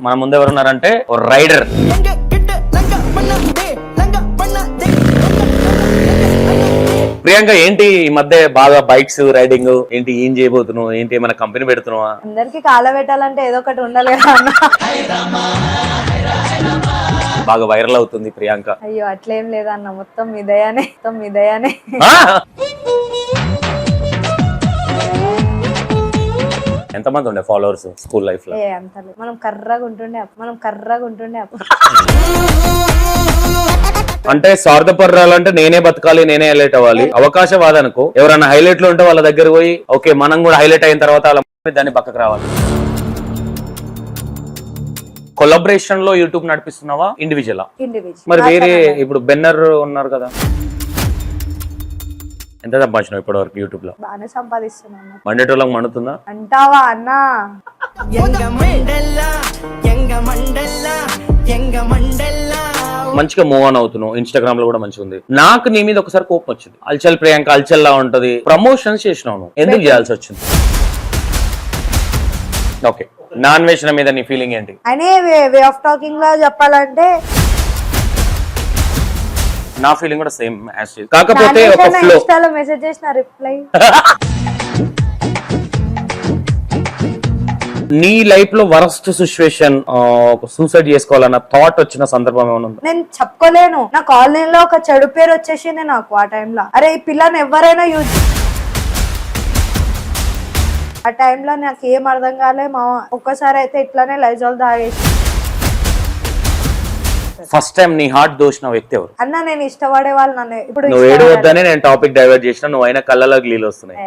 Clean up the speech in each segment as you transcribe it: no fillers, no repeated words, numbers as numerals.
మన ముందు ఎవరున్నారంటే రైడర్. ప్రియాంక, ఏంటి ఈ మధ్య బాగా బైక్స్ రైడింగ్ ఏంటి, ఏం చేయబోతున్నావు, ఏంటి మన కంపెనీ పెడుతున్నావా? అందరికి కాల పెట్టాలంటే ఏదో ఒకటి ఉండాలి కదా అన్న. బాగా వైరల్ అవుతుంది ప్రియాంక. అయ్యో అట్లేం లేదన్న, మొత్తం మీ దయానే, మొత్తం మీ దయానే. ఎంతమంది ఉండే ఫాలోవర్స్ స్కూల్ లైఫ్ లో? అంత మనం కర్రగా ఉంటుండే అప్పుడు. అంటే స్వార్థపరాలంటే నేనే బతకాలి, నేనే హైలైట్ అవ్వాలి. అవకాశవాదనుకో ఎవరైనా హైలైట్ లో ఉంటే వాళ్ళ దగ్గర పోయి ఓకే మనం కూడా హైలైట్ అయిన తర్వాత వాళ్ళ దాన్ని పక్కకు రావాలి. కొలాబరేషన్ లో యూట్యూబ్ నడిపిస్తున్నావా, ఇండివిజువల్? మరి వేరే ఇప్పుడు బెన్నర్ ఉన్నారు కదా, ఎంత సంపాదించినావు ఇప్పటి వరకు యూట్యూబ్ లో? బాగానే సంపాదిస్తున్నాను. మండేటోళ్ళకి మండుతుందా అంటావా అన్న? మంచిగా మూవ్ ఆన్ అవుతున్నావు, ఇన్స్టాగ్రామ్ లో కూడా మంచిగా ఉంది. నాకు నీ మీద ఒకసారి కోపం వచ్చింది. అల్చల్ ప్రియాంక అల్చల్ లా ఉంటది, ప్రమోషన్స్ చేసినావు, ఎందుకు చేయాల్సి వచ్చింది? ఓకే, నాన్ వెజ్ మీద నీ ఫీలింగ్ ఏంటి? అనే వే ఆఫ్ టాకింగ్ లో చెప్పాలంటే నా ఫీలింగ్ కూడా సేమ్ యాజ్ ఇట్. కాకపోతే ఒక ఫ్లో ఇన్స్టాలో మెసేజ్ చేసిన రిప్లై. నీ లైఫ్ లో వరస్ట్ సిచ్యువేషన్, సూసైడ్ చేసుకోవాలన్న థాట్ వచ్చిన సందర్భం ఏమైనా ఉందా? నేను చెప్పుకోలేను. నా కాలనీలో ఒక చెడు పేరు వచ్చేసింది నాకు ఆ టైంలో. అరే ఈ పిల్లని ఎవరైనా యూజ్, ఆ టైంలో నాకు ఏం అర్థం కాలే. మా ఒక్కసారి అయితే ఇట్లానే లైజాల్ తాగేసి. ఫస్ట్ టైం నీ హార్ట్ దోషిన వ్యక్తి ఎవరు? అన్న నేను ఇష్టపడే వాళ్ళు నన్ను ఇప్పుడు నువ్వు ఏడు వద్దనే నేను టాపిక్ డైవర్ట్ చేసిన, నువ్వు అయినా కళ్ళలోకి నీళ్ళు వస్తున్నాయి.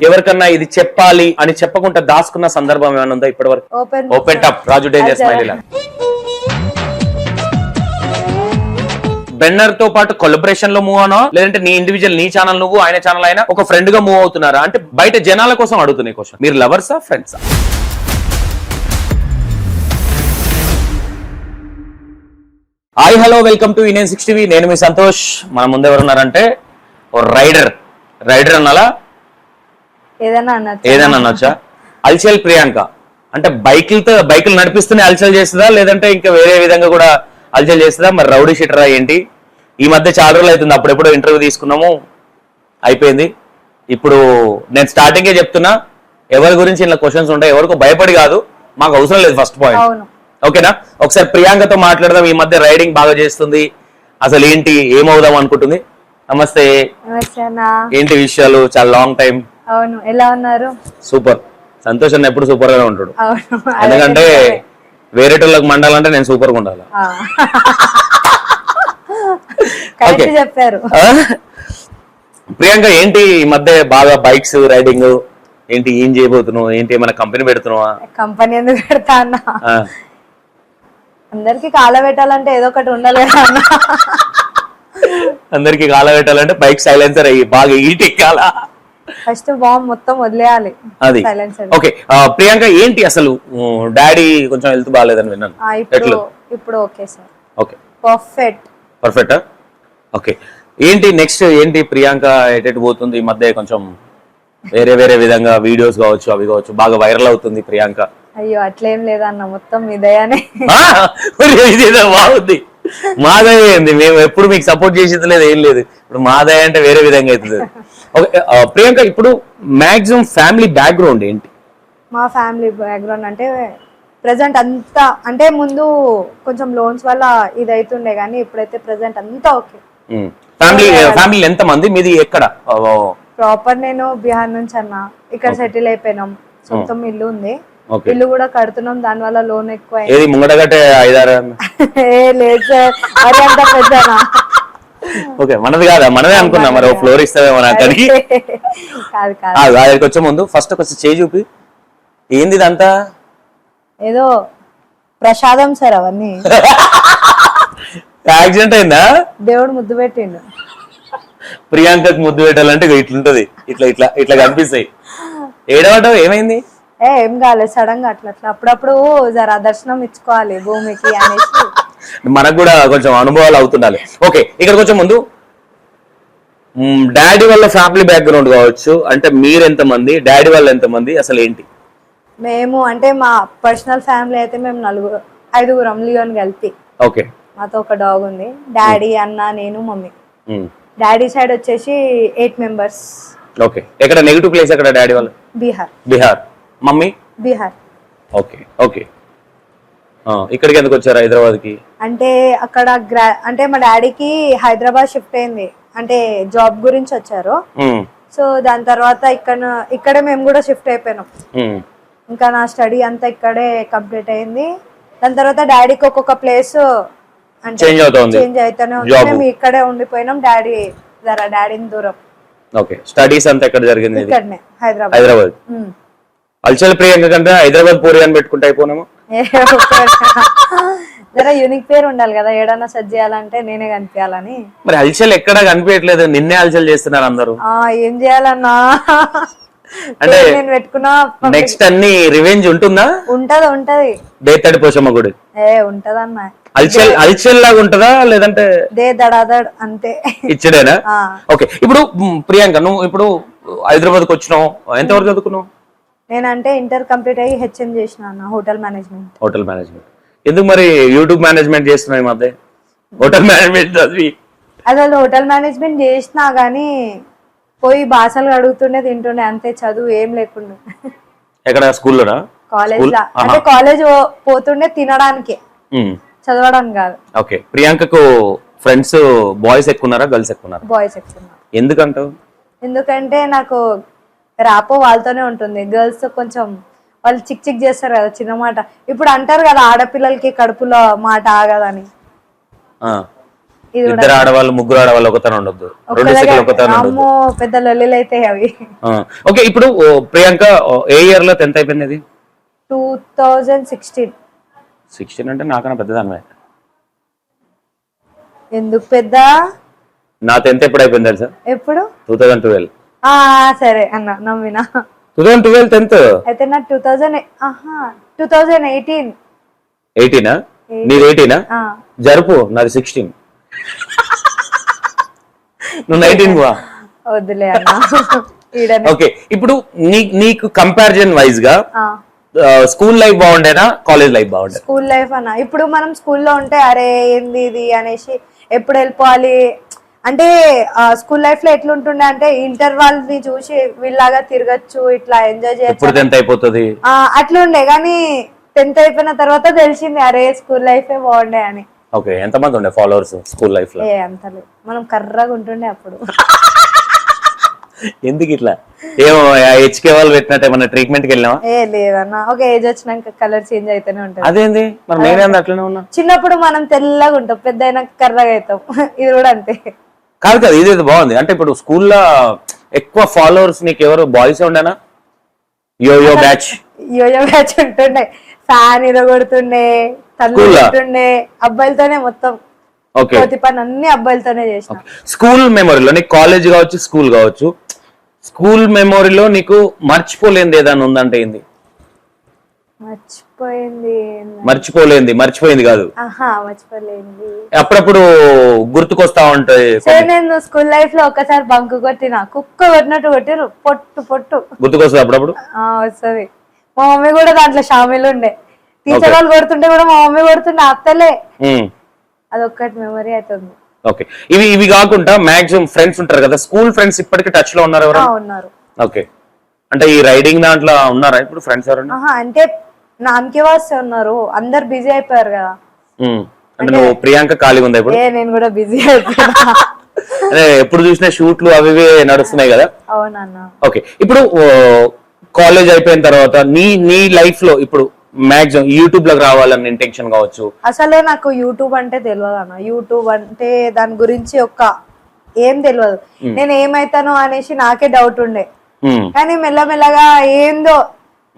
ఎవరికన్నా ఇది చెప్పాలి అని చెప్పకుండా దాచుకున్న సందర్భం ఏమైనా ఉందా ఇప్పటి వరకు? Open top Raju danger smile. Benner తో పాటు కొలబరేషన్ లో మూవ్ అవునా, లేదంటే నీ ఇండివిజువల్, నీ ఛానల్ నువ్వు, ఆయన ఛానల్ అయినా ఒక ఫ్రెండ్ గా మూవ్ అవుతున్నారా? అంటే బయట జనాల కోసం అడుగుతున్నాయి క్వశ్చన్. మీరు లవర్సా, ఫ్రెండ్సా? Hi hello, welcome to Indian 6 TV. నేను మీ సంతోష్. మన ముందు ఎవరున్నారంటే రైడర్. రైడర్ అన్నాలా, ఏదైనా అనొచ్చా? అల్చల్ ప్రియాంక అంటే బైకులు నడిపిస్తూనే అల్చల్ చేస్తుందా, లేదంటే ఇంకా వేరే విధంగా కూడా అల్చల్ చేస్తుందా? మరి రౌడీ షీటరా ఏంటి? ఈ మధ్య చాలా రోజులు అవుతుంది, అప్పుడెప్పుడో ఇంటర్వ్యూ తీసుకున్నాము, అయిపోయింది. ఇప్పుడు నేను స్టార్టింగే చెప్తున్నా, ఎవరి గురించి ఇలా క్వశ్చన్స్ ఉంటాయి, ఎవరికో భయపడి కాదు, మాకు అవసరం లేదు. ఫస్ట్ పాయింట్ ఓకేనా? ఒకసారి ప్రియాంకతో మాట్లాడదాం. ఈ మధ్య రైడింగ్ బాగా చేస్తుంది, అసలు ఏంటి, ఏమవుదాం అనుకుంటుంది? నమస్తే, ఏంటి విషయాలు? చాలా లాంగ్ టైం. అవును, ఎలా ఉన్నారు? సూపర్. సంతోష్ అన్న ఎప్పుడు సూపర్ గా ఉంటాడు, ఎందుకంటే వేరేటోళ్ళకి మండాలంటే నేను సూపర్ గా ఉండాలి. చెప్పారు. ప్రియాంక, ఏంటి ఈ మధ్య బాగా బైక్స్ రైడింగ్ ఏంటి, ఏం చేయబోతున్నావు, ఏంటి మన కంపెనీ పెడుతున్నావా? కంపెనీ ఎందుకు పెడతా అన్న? అందరికి కాల పెట్టాలంటే ఏదో ఒకటి ఉండాలి కదా అన్న. అందరికి కాల పెట్టాలంటే బైక్ సైలెన్సర్ అయ్యి బాగా హీట్ ఎక్కాలా? ఫస్ట్ బాంబ్ మొత్తం వదిలేయాలి. అది ఓకే. ప్రియాంక, ఏంటి అసలు డాడీ కొంచెం హెల్త్ బాగాలేదని విన్నాను. ఇప్పుడు okay sir. Okay, perfect. Okay, ఏంటి నెక్స్ట్ ఏంటి ప్రియాంక ఎటు పోతుంది? ఈ మధ్య కొంచెం వేరే విధంగా వీడియోస్ కావచ్చు, అవి కావచ్చు, బాగా వైరల్ అవుతుంది ప్రియాంక. అయ్యో అట్లేం లేదన్న, మొత్తం మీ దయానే. బాగుంది. మా దయ ఏంది, మేము ఎప్పుడు మీకు సపోర్ట్ చేసేది లేదు, ఏం లేదు. ఇప్పుడు మా దయ అంటే వేరే విధంగా అవుతుంది. ఓకే ప్రియాంక, ఇప్పుడు మాక్సిమం ఫ్యామిలీ బ్యాక్గ్రౌండ్ ఏంటి? మా ఫ్యామిలీ బ్యాక్గ్రౌండ్ అంటే ప్రెసెంట్ అంతా, అంటే ముందు కొంచెం లోన్స్ వల్ల ఇది అవుతుండే కానీ ఇప్పుడైతే ప్రెసెంట్ అంతా ఓకే. ఫ్యామిలీ ఎంత మంది మీది? ఎక్కడ ప్రాపర్? నేను బిహార్ నుంచి అన్న, ఇక్కడ సెటిల్ అయిపోయినాం. సొంతం ఇల్లు ఉంది, ఇల్లు కూడా కడుతున్నాం, దాని వల్ల లోన్ ఎక్కువ. ముంగడగట్టే 5-6 లేదు సార్, మరి అంత పెద్దనా? ఓకే, మనది కాదా? మనదే అనుకున్నా. మరి ఫ్లోర్ ఇస్తావేమో అక్కడికి. వచ్చే ముందు ఫస్ట్ కొంచెం చేయి చూపి, ఏంది ఇదంతా? ఏదో ప్రసాదం సార్, అవన్నీ. యాక్సిడెంట్ అయిందా? దేవుడు ముద్దు పెట్టిండు. ప్రియాంకకు ముద్దు పెట్టాలంటే ఇట్లుంటది, ఇట్లా ఇట్లా ఇట్లా కనిపిస్తాయి. ఏడవటం ఏమైంది? ఏం కాలేదు, సడన్ గా అట్లా అప్పుడప్పుడు జర దర్శనం ఇచ్చుకోవాలి భూమికి అనేసి. మనకు కూడా కొంచెం అనుభవాలు అవుతుండాలి. ఓకే, ఇక్కడ కొంచెం ముందు డాడీ వాళ్ళ ఫ్యామిలీ బ్యాక్గ్రౌండ్ కావచ్చు, అంటే మీరు ఎంతమంది, డాడీ వాళ్ళు ఎంతమంది, అసలు ఏంటి? మేము అంటే మా పర్సనల్ ఫ్యామిలీ అయితే మేము 5గురం లియోన్ కలిపి. ఓకే. మాతో ఒక డాగ్ ఉంది. డాడీ, అన్న, నేను, మమ్మీ. డాడీ సైడ్ వచ్చేసి 8 మెంబర్స్. ఓకే. ఎక్కడ నెగిటివ్ ప్లేస్ ఎక్కడ డాడీ వాళ్ళు? Bihar. Mummy? Bihar. Okay okay. ఇక్కడికి ఎందుకు వచ్చారు హైదరాబాద్ కి? అంటే అక్కడ అంటే మా డాడీకి హైదరాబాద్ షిఫ్ట్ అయింది, అంటే జాబ్ గురించి వచ్చారు. సో దాని తర్వాత ఇక్కడే మేము కూడా షిఫ్ట్ అయిపోయినాం. ఇంకా నా స్టడీ అంతా ఇక్కడే కంప్లీట్ అయింది. దాని తర్వాత డాడీకి ఒక్కొక్క ప్లేస్ అంటే చేంజ్ అవుతానే ఉంది. మేము ఇక్కడే ఉండిపోయినాం. డాడీని దూరం. ఓకే. స్టడీస్ అంతా ఎక్కడ జరిగింది? ఇక్కడనే హైదరాబాద్. అల్చల్ ప్రియాంక కంటే హైదరాబాద్ పూరి అని పెట్టుకుంటే అయిపోయినాము. జర యూనిక్ పేరు ఉండాలి కదా, ఏడన్నా సెట్ చేయాలంటే నేనే కనిపించాలని. మరి హల్చల్ ఎక్కడ కనిపించట్లేదు, నిన్నే హల్చల్ చేస్తున్నారు అందరూ. ఏం చేయాలన్నా అంటే నేను పెట్టుకున్నా. నెక్స్ట్ అన్ని రివెంజ్ ఉంటుందా? ఉంటది. దేత్తడి పోషమ్మ గుడి ఉంటదన్నా. అల్చల్ లాగా ఉంటదా లేదంటే దే దడాదడ్ అంతే ఇచ్చడేనా? ఓకే. ఇప్పుడు ప్రియాంక, నువ్వు ఇప్పుడు హైదరాబాద్ కి వచ్చినావు, ఎంతవరకు చదువుకున్నావు? నేనంటే ఇంటర్ కంప్లీట్ అయ్యి హెచ్ఎం చేసిన హోటల్ మేనేజ్మెంట్. ఎందుకు మరి యూట్యూబ్ మేనేజ్మెంట్ చేస్తున్నావు ఈ మధ్య? హోటల్ మేనేజ్మెంట్ చదివి అసలు హోటల్ మేనేజ్మెంట్ చేసినా గానీ పోయి భాషలు అడుగుతుండే తింటుండే, అంతే, చదువు ఏం లేకుండా. ఎక్కడ? స్కూల్లోనా? కాలేజ్ లా. అంటే కాలేజ్ పోతుండే తినడానికి, చదవడానికి కాదు. ఓకే. ప్రియాంకకు ఫ్రెండ్స్ బాయ్స్ ఎక్కున్నారా గర్ల్స్ ఎక్కున్నారా? బాయ్స్ ఎక్కున్నారు. ఎందుకంటావు? ఎందుకంటే నాకు రాపో వాళ్ళతోనే ఉంటుంది. గర్ల్స్ తో కొంచెం వాళ్ళు చిక్ చేస్తారు కదా, చిన్న మాట. ఇప్పుడు అంటారు కదా ఆడపిల్లలకి కడుపులో మాట ఆగదని. ఇద్దరు ఆడవాళ్ళు, ముగ్గురు ఆడవాళ్ళు ఒకతన ఉండొద్దు, అమ్మో పెద్ద లొల్లిలు అయితే అవి. ఓకే. ఇప్పుడు ప్రియాంక ఏ ఇయర్ లో 10th అయిపోయింది? 2016 అంటే నాకన్నా పెద్దదానివే. ఎందుకు పెద్ద? నా 10th ఎప్పుడు అయిపోయింది తెలుసా? ఎప్పుడు? 2012. సరే అన్న, నమ్మినా. 2012 10th అయితే నా 2018. 18ఆ? నీది 18ఆ? జరుపు, నాది 16. నువ్వు 19 వా? వద్దులే అన్న. ఓకే. ఇప్పుడు నీకు కంపారిజన్ వైజ్ గా స్కూల్ లైఫ్ బాగుండేనా, కాలేజ్ లైఫ్ బాగుండే? స్కూల్ లైఫ్ అన్న. ఇప్పుడు మనం స్కూల్లో ఉంటే అరే ఏంది ఇది అనేసి ఎప్పుడు వెళ్ళిపోవాలి అంటే, స్కూల్ లైఫ్ లో ఎట్లుంటుండే అంటే ఇంటర్వాల్ ని చూసి వీళ్ళలాగా తిరగచ్చు, ఇట్లా ఎంజాయ్ చేయొచ్చు. 10th అయిపోతుంది అట్లుండే. కానీ 10th అయిపోయిన తర్వాత తెలిసింది అరే స్కూల్ లైఫ్ బాగుండే అని. ఓకే. ఎంత మంది ఉండే ఫాలోవర్స్ స్కూల్ లైఫ్ లో? అంతలే, మనం కర్రగా ఉంటుండే అప్పుడు. ఎందుకు ఇట్లా? ఏమో హెచ్కే వాళ్ళు పెట్టినట్టు ఏమన్నా ట్రీట్మెంట్ కి వెళ్ళావా? లేదన్నా, ఒక ఏజ్ వచ్చినాక కలర్ చేంజ్ అయితేనే ఉంటుంది. అదేంది మరి? నేనే అట్లనే ఉన్నా. చిన్నప్పుడు మనం తెల్లగా ఉంటాం, పెద్ద అయినాక కర్రగా అవుతాం. ఇది కూడా అంతే. కాదు కదా, ఇదేదో బాగుంది. అంటే ఇప్పుడు స్కూల్లో ఎక్కువ ఫాలోవర్స్ నీకు ఎవరు బాయ్స్ ఉండేనా? యోయో బ్యాచ్ ఉంటుండే, ఫ్యాన్ ఇరగొడుతుండే, తల్లుంటుండే, అబ్బాయిలతోనే మొత్తం. ప్రతి పని అన్ని అబ్బాయిలతోనే చేసిన. స్కూల్ మెమొరీలో నీకు కాలేజ్ కావచ్చు, స్కూల్ కావచ్చు, స్కూల్ మెమొరీలో నీకు మర్చిపోలేంది ఏదైనా ఉందంటే ఏంది? మర్చిపోయింది కాదు, అప్పుడప్పుడు గుర్తుకొస్తా ఉంటాయి. నేను స్కూల్ లైఫ్ లో ఒకసారి బంక్ కొట్టిన, కుక్క కొట్టినట్టు కొట్టిరు, పొట్టు గుర్తుకొస్తుంది. అప్పుడప్పుడు వస్తుంది. మా మమ్మీ కూడా దాంట్లో షామిల్ ఉండే. టీచర్ వాళ్ళు కొడుతుంటే కూడా మా మమ్మీ కొడుతుండే, అత్తలే. అదొక్కటి మెమరీ అవుతుంది. ఓకే. ఇవి కాకుండా మాక్సిమం ఫ్రెండ్స్ ఉంటారు కదా, స్కూల్ ఫ్రెండ్స్ ఇప్పటికి టచ్ లో ఉన్నారు ఎవరు? ఉన్నారు. ఓకే. అంటే ఈ రైడింగ్ దాంట్లో ఉన్నారా ఇప్పుడు ఫ్రెండ్స్ ఎవరన్నా? అంటే నామకే వస్తే ఉన్నారు, అందరు బిజీ అయిపోయారు కదా. అంటే నువ్వు ప్రియాంక ఖాళీగా ఉందా ఇప్పుడు? నేను కూడా బిజీ అయిపోయా. అదే ఎప్పుడు చూసినా షూట్లు అవి నడుస్తున్నాయి కదా. అవునన్నా. ఓకే. ఇప్పుడు కాలేజ్ అయిపోయిన తర్వాత నీ లైఫ్ లో ఇప్పుడు మాక్సిమం యూట్యూబ్ లోకి రావాలని ఇంటెన్షన్ కావచ్చు? అసలే నాకు యూట్యూబ్ అంటే తెలియదు అన్న. యూట్యూబ్ అంటే దాని గురించి ఏం తెలియదు. నేను ఏమైతానో అనేసి నాకే డౌట్ ఉండే. కానీ మెల్లమెల్లగా ఏందో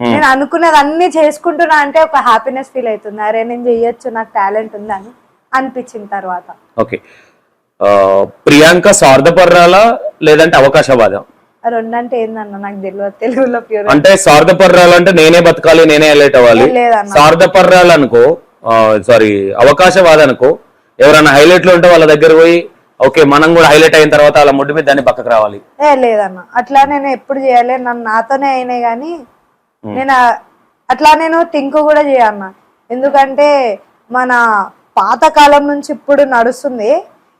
నేను అనుకున్నది అన్ని చేసుకుంటున్నా అంటే ఒక హ్యాపీనెస్ ఫీల్ అవుతుంది. అరే నేను చెయ్యొచ్చు, నాకు టాలెంట్ ఉందని అనిపించిన తర్వాత. ఓకే. ప్రియాంక స్వార్థపర్రాలా లేదంటే అవకాశవాదం? రెండంటే ఏందన్న నాకు తెలియదు తెలుగులో ప్యూర్. అంటే స్వార్థపర్రాలు అంటే నేనే బతకాలి, నేనే హైలైట్ అవ్వాలి. స్వార్థపర్రాలు అనుకో, సారీ అవకాశవాదం అనుకో, ఎవరైనా హైలైట్ లో ఉంటే వాళ్ళ దగ్గర పోయి ఓకే మనం కూడా హైలైట్ అయిన తర్వాత అలా ముడ్డు మీద దాన్ని పక్కకు రావాలి. లేదన్న, అట్లా నేను ఎప్పుడు చేయాలి, నన్ను నాతోనే అయినాయి కానీ నేను అట్లా నేను థింక్ కూడా చేయన్న. ఎందుకంటే మన పాతకాలం నుంచి ఇప్పుడు నడుస్తుంది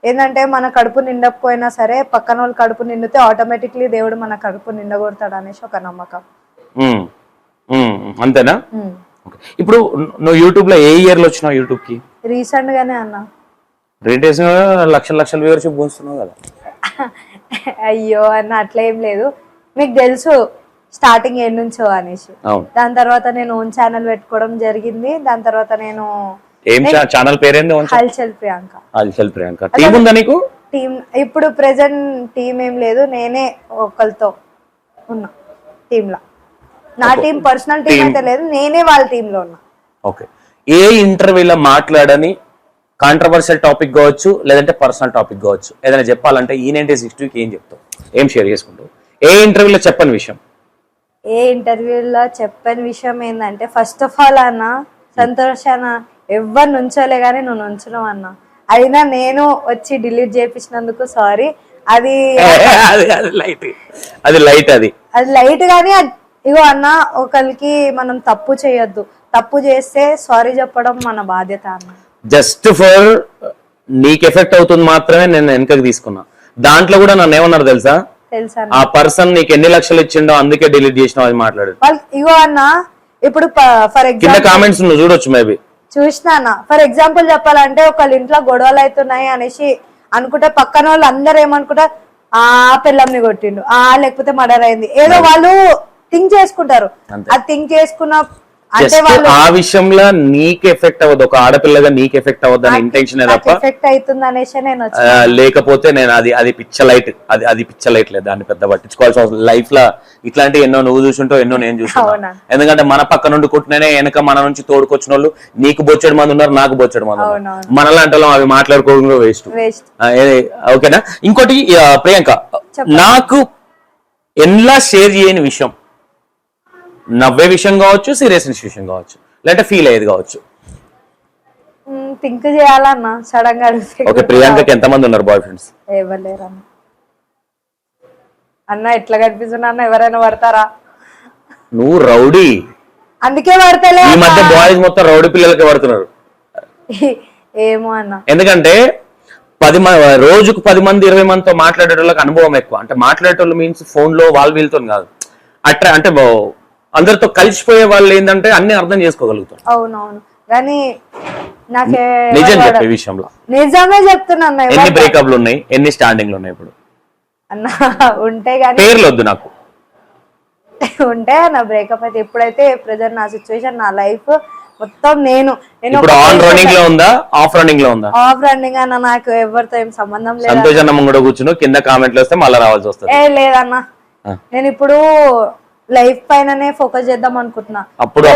ఏంటంటే మన కడుపు నిండకపోయినా సరే పక్కన వాళ్ళు కడుపు నిండితే ఆటోమేటిక్లీ దేవుడు మన కడుపు నిండగొడతాడు అనేసి ఒక నమ్మకం. అంతేనా? ఇప్పుడు నువ్వు యూట్యూబ్ లో ఏ ఇయర్ లో వచ్చినావు యూట్యూబ్ కి? రీసెంట్ గానే అన్న. లక్షల వ్యూవర్షిప్ పోస్తున్నావు కదా. అయ్యో అన్న అట్లా ఏం లేదు, మీకు తెలుసు స్టార్టింగ్ ఏం నుంచో అనేసి. దాని తర్వాత నేను ఓన్ ఛానల్ పెట్టుకోవడం జరిగింది. దాని తర్వాత నేను ఏం ఛానల్ పేరేంది? హల్చల్ ప్రియాంక. హల్చల్ ప్రియాంక. టీం ఉందా నీకు? టీం ఇప్పుడు ప్రెసెంట్ టీం ఏం లేదు, నేనే ఒకరితో ఉన్నా టీమ్ లో. నా టీం పర్సనల్ టీం అయితే లేదు, నేనే వాళ్ళ టీమ్ లో ఉన్నా. ఓకే. ఏ ఇంటర్వ్యూలో మాట్లాడని కాంట్రవర్షియల్ టాపిక్ కావచ్చు లేదంటే పర్సనల్ టాపిక్ కావచ్చు ఏదైనా చెప్పాలంటే ఈ 9060కి ఏం చెప్తావు, ఏం షేర్ చేసుకుంటావు? ఏ ఇంటర్వ్యూలో చెప్పని విషయం? ఏ ఇంటర్వ్యూలో చెప్పని విషయం ఏంటంటే ఫస్ట్ ఆఫ్ ఆల్ అన్న సంతోష్ అన్న ఎవరు నుంచోలే గానీ నువ్వు నుంచున్నావు అన్న. అయినా నేను వచ్చి డిలీట్ చేయించినందుకు సారీ. అది లైట్ గానీ ఇగో అన్న, ఒకరికి మనం తప్పు చేయొద్దు, తప్పు చేస్తే సారీ చెప్పడం మన బాధ్యత అన్న. జస్ట్ ఫర్ నీకు ఎఫెక్ట్ అవుతుంది మాత్రమే నేను వెనకకి తీసుకున్నా. దాంట్లో కూడా నన్ను ఏమన్నారు తెలుసా? ఆ పర్సన్ నీకు ఎన్ని లక్షలు ఇచ్చిండో అందుకే డిలీట్ చేసినావు అది మాట్లాడు. ఇగో అన్న ఇప్పుడు ఫర్ ఎగ్జాంపుల్ కామెంట్స్ నువ్వు చూడొచ్చు, మేబీ చూసినా. ఫర్ ఎగ్జాంపుల్ చెప్పాలంటే ఒకళ్ళ ఇంట్లో గొడవలు అవుతున్నాయి అనేసి అనుకుంటే పక్కన వాళ్ళు అందరు ఏమనుకుంటారు, ఆ పిల్లంని కొట్టిండు, లేకపోతే మర్డర్ అయింది, ఏదో వాళ్ళు థింక్ చేసుకుంటారు. అది థింక్ చేసుకున్న అంటే వాళ్ళు ఆ విషయంలో నీకు ఎఫెక్ట్ అవ్వదు, ఒక ఆడపిల్లగా నీకు ఎఫెక్ట్ అవ్వదు అని ఇంటెన్షన్ తప్ప ఎఫెక్ట్ అవుతుంది అనేసి నేను లేకపోతే నేను అది పిచ్చ లైట్, అది పిచ్చ లైట్ లేదు, దాన్ని పెద్ద పట్టించుకోవాల్సిన అవసరం. లైఫ్ లో ఇట్లాంటి ఎన్నో నువ్వు చూసుంటావు, ఎన్నో నేను చూసుకున్నా. ఎందుకంటే మన పక్క నుండి కుట్టిననే వెనక మన నుంచి తోడుకొచ్చిన వాళ్ళు నీకు బొచ్చేడు మంది ఉన్నారు, నాకు బొచ్చేడు మంది ఉన్నారు. మనలాంటి వాళ్ళం అవి మాట్లాడుకోవడం వేస్ట్. ఓకేనా? ఇంకోటి ప్రియాంక, నాకు ఎలా షేర్ చేయని విషయం, నవ్వే విషయం కావచ్చు, సీరియస్ విషయం కావచ్చు, లేదంటే ఫీల్ అయ్యేది కావచ్చు, థింక్ చేయాలన్నా సడన్ గా. ఓకే. ప్రియాంకకి ఎంతమంది ఉన్నారు బాయ్ ఫ్రెండ్స్? ఎవరు లేరన్న. అన్న ఎట్లా కనిపిస్తున్నా అన్న, ఎవరైనా పడతారా? నువ్వు రౌడీ, అందుకే పడతలే. ఈ మధ్య బాయ్స్ మొత్తం రౌడీ పిల్లలకి పడుతున్నారు. ఏమో అన్న, ఎందుకంటే రోజుకు 10 మంది 20 మందితో మాట్లాడేటోళ్ళకి అనుభవం ఎక్కువ. అంటే మాట్లాడేటోళ్ళు మీన్స్ ఫోన్ లో వాళ్ళు వీళ్ళతో కాదు, అట్లా అంటే అందరితో కలిసిపోయే వాళ్ళు ఏంటంటే అన్ని అర్థం చేసుకోగలుగుతారు. అవునవును, కానీ నాకే నిజం చెప్పే విషయంలో నిజమే చెప్తున్నా. ఎన్ని బ్రేకప్లు ఉన్నాయి, ఎన్ని స్టాండింగ్లు ఉన్నాయి ఇప్పుడు అన్న? ఉంటే గానీ పేర్లు వద్దు నాకు. ఉంటే నా బ్రేకప్ అయితే ఎప్పుడైతే ప్రెజెంట్ నా సిచ్యువేషన్, నా లైఫ్ మొత్తం నేను ఇప్పుడు ఆన్ రన్నింగ్ లో ఉందా, ఆఫ్ రన్నింగ్ లో ఉందా? ఆఫ్ రన్నింగ్ అన్న, నాకు ఎవరితో ఏం సంబంధం లేదు. సంతోష్ అన్న ముంగడ కూర్చుని కింద కామెంట్లు వస్తే మళ్ళీ రావాల్సి వస్తుంది. లేదన్న, నేను ఇప్పుడు లైఫ్ పైననే ఫోకస్ చేద్దాం అనుకుంటున్నా. అప్పుడు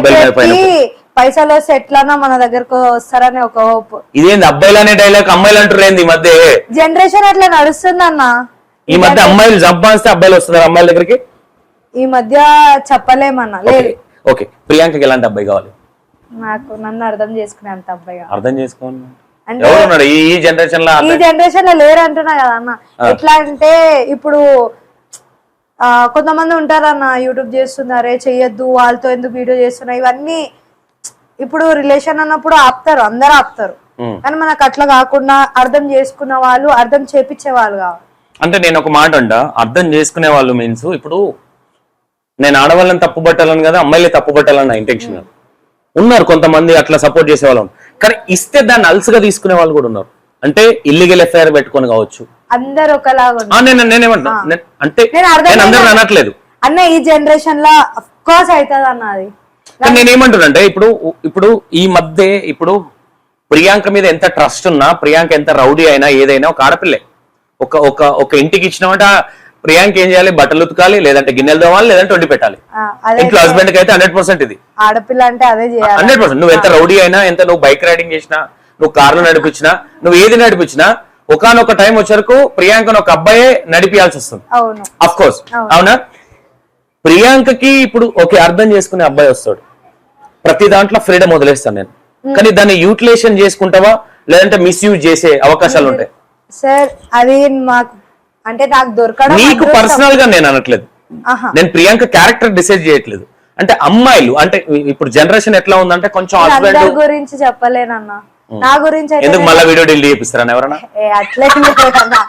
పైసలు వస్తే ఎట్లన్నా మన దగ్గరకు వస్తారని ఒక హోప్. ఇదేంది అబ్బాయిలు అనే డైలాగ్ అమ్మాయిలు అంటారు ఏంది? ఈ మధ్య జనరేషన్ అట్లా నడుస్తుంది అన్న. ఈ మధ్య అమ్మాయిలు సంపాదిస్తే అబ్బాయిలు వస్తున్నారు అమ్మాయిల దగ్గరికి. ఈ మధ్య చెప్పలేమన్నా. లేదు. ఓకే. ప్రియాంకకి ఎలాంటి అబ్బాయి కావాలి? నాకు నన్ను అర్థం చేసుకునే అంత అబ్బాయి. అర్థం చేసుకోండి అంటే ఈ జనరేషన్ లో లేరు అంటున్నా కదా అన్న. ఎట్లా అంటే ఇప్పుడు కొంతమంది ఉంటారన్న, యూట్యూబ్ చేస్తున్నారే చెయ్యొద్దు, వాళ్ళతో ఎందుకు వీడియో చేస్తున్నా, ఇవన్నీ ఇప్పుడు రిలేషన్ అన్నప్పుడు ఆపుతారు, అందరూ ఆపుతారు. కానీ మనకు అట్లా కాకుండా అర్థం చేసుకున్న వాళ్ళు, అర్థం చేపించే వాళ్ళు కావాలి. అంటే నేను ఒక మాట అంట, అర్థం చేసుకునే వాళ్ళు మీన్స్ ఇప్పుడు నేను ఆడవాళ్ళని తప్పు పట్టాలని కదా, అమ్మాయిలే తప్పు పట్టాలని నా ఇంటెన్షన్. ఉన్నారు కొంతమంది అట్లా సపోర్ట్ చేసే వాళ్ళు, కానీ ఇస్తే దాన్ని అలసుగా తీసుకునే వాళ్ళు కూడా ఉన్నారు. అంటే ఇల్లీగల్ ఎఫ్ఐఆర్ పెట్టుకొని కావచ్చు. అందరు ఒకలాగా నేనేమంటా అంటే నేను అందరూ అనట్లేదు అన్న, ఈ జనరేషన్ లో అఫ్ కోర్స్ అవుతుంది అన్నది. నేనేమంటున్నా ఇప్పుడు ఈ మధ్య ఇప్పుడు ప్రియాంక మీద ఎంత ట్రస్ట్ ఉన్నా, ప్రియాంక ఎంత రౌడీ అయినా ఏదైనా ఒక ఆడపిల్లే. ఒక ఇంటికి ఇచ్చినామంటే ప్రియాంక ఏం చేయాలి? బట్టలు ఉతకాలి, లేదంటే గిన్నెలు తోమాలి, లేదంటే వండి పెట్టాలి. ఇంట్లో హస్బెండ్ కి అయితే 100% ఇది. ఆడపిల్ల అంటే అదే చేయాలి 100%. నువ్వు ఎంత రౌడీ అయినా, ఎంత నువ్వు బైక్ రైడింగ్ చేసినా, నువ్వు కార్లు నడిపించినా, నువ్వు ఏది నడిపించినా ఒకనొక టైం వచ్చరకు ప్రియాంకను ఒక అబ్బాయే నడిపియాల్సి వస్తుంది. Of course. అవునా? ప్రియాంకకి ఇప్పుడు ఓకే అర్థం చేసుకునే అబ్బాయి వస్తాడు, ప్రతి దాంట్లో ఫ్రీడమ్ వదిలేస్తాను నేను. కానీ దాన్ని యూటిలైజేషన్ చేసుకుంటావా, లేదంటే మిస్యూజ్ చేసే అవకాశాలు ఉంటాయి. సార్ అది మాకు అంటే నాకు దొరకడం నీకు అదృష్టం. పర్సనల్ గా నేను అనట్లేదు, ఆహా. నేను ప్రియాంక క్యారెక్టర్ డిసైడ్ చేయట్లేదు. అంటే అమ్మాయిలు అంటే ఇప్పుడు జనరేషన్ ఎట్లా ఉందంటే కొంచెం నేను హస్బెండ్ అందరి గురించి చెప్పలేనన్నా, నా గురించి అయితే ఎందుకు మళ్ళీ వీడియో డిలీట్ చేపిస్తారా ఎవరన్నా? అట్లేం లేదన్నా.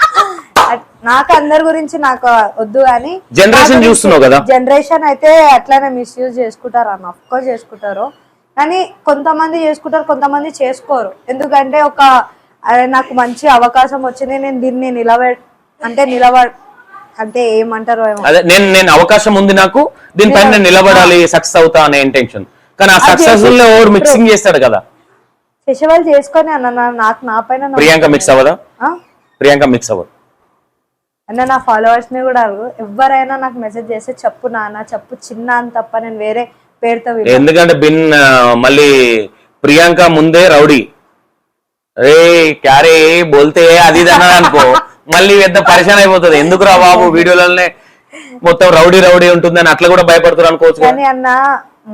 నాకు అందరి గురించి నాకు వద్దు కానీ జనరేషన్ చూస్తున్నావు కదా, జనరేషన్ అయితే అట్లానే మిస్యూజ్ చేసుకుంటారు అన్న, అఫ్ కోర్స్ చేసుకుంటారు. కానీ కొంతమంది చేసుకుంటారు, కొంతమంది చేసుకోరు. ఎందుకంటే అరే నాకు మంచి అవకాశం వచ్చింది, నేను దీన్ని అంటే ఏమంటారు ఏమో, అదే నేను అవకాశం ఉంది నాకు, దీనిపైన నేను నిలబడాలి, సక్సెస్ అవుతా అనే ఇంటెన్షన్. కానీ ఆ సక్సెస్ లో ఓవర్ మిక్సింగ్ చేస్తాడు కదా. చేసేవాళ్ళు చేసుకొని అన్న, నాకు నా పైన ప్రియాంక మిక్స్ అవ్వదా? ప్రియాంక మిక్స్ అవ్వదు అన్న. నా ఫాలోవర్స్ ని కూడా ఎవరైనా నాకు మెసేజ్ చేస్తే చెప్పు నాన్న, చెప్పు చిన్న అని తప్ప నేను వేరే పేరుతో ఎందుకంటే మళ్ళీ ప్రియాంక ముందే రౌడీ, రే క్యారే బోల్తే అది ఇది అన్నది అనుకో, మళ్ళీ పెద్ద పరిశాన్ అయిపోతుంది. ఎందుకురా బాబు వీడియోలనే మొత్తం రౌడీ రౌడీ ఉంటుందని అట్లా కూడా భయపడుతున్నారు అనుకోవచ్చు. కానీ అన్న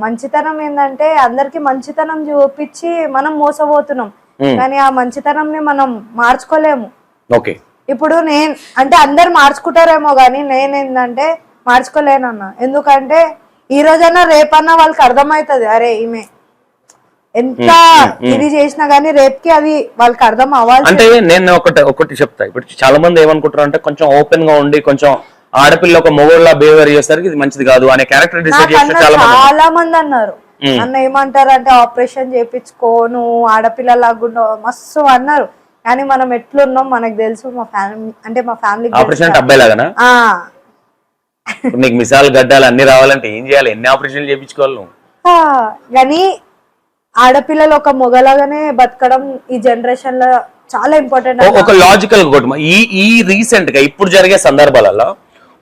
మంచితనం ఏంటంటే అందరికి మంచితనం చూపించి మనం మోసపోతున్నాం, కానీ ఆ మంచితనం ని మనం మార్చుకోలేము. ఓకే, ఇప్పుడు అంటే అందరు మార్చుకుంటారేమో కానీ నేనేందంటే మార్చుకోలేనన్న. ఎందుకంటే ఈ రోజైనా రేపన్నా వాళ్ళకి అర్థమవుతుంది, అరే ఈమె ఎంత ఇది చేసినా గానీ రేపుకి అది వాళ్ళకి అర్థం అవ్వాలి. అంటే నేను ఒకటి చెప్తా. ఇప్పుడు చాలా మంది ఏమనుకుంటారు అంటే కొంచెం ఓపెన్ గా ఉండి కొంచెం ఆడపిల్ల ఒక మొగోళ్ళ బిహేవియర్ చేసరికి ఇది మంచిది కాదు అనే క్యారెక్టర్ డిసైడ్ చేసిన చాలా మంది అన్నారు. అన్న ఏమంటారు అంటే ఆపరేషన్ చేయించుకో, నువ్వు ఆడపిల్లలాగా మస్తు అన్నారు. కానీ మనం ఎట్లున్నాం మనకు తెలుసు, మా ఫ్యామిలీ ఆపరేషన్ అబ్బాయి లాగానా? నీకు మిసాల్ గడ్డాలు అన్ని రావాలంటే ఏం చేయాలి? ఎన్ని ఆపరేషన్లు చేయించుకోవాలి నువ్వు? కానీ ఆడపిల్లలు ఒక మొగలాగానే బతకడం ఈ జనరేషన్ లో చాలా ఇంపార్టెంట్. ఒక లాజికల్ ఈ రీసెంట్ గా ఇప్పుడు జరిగే సందర్భాలలో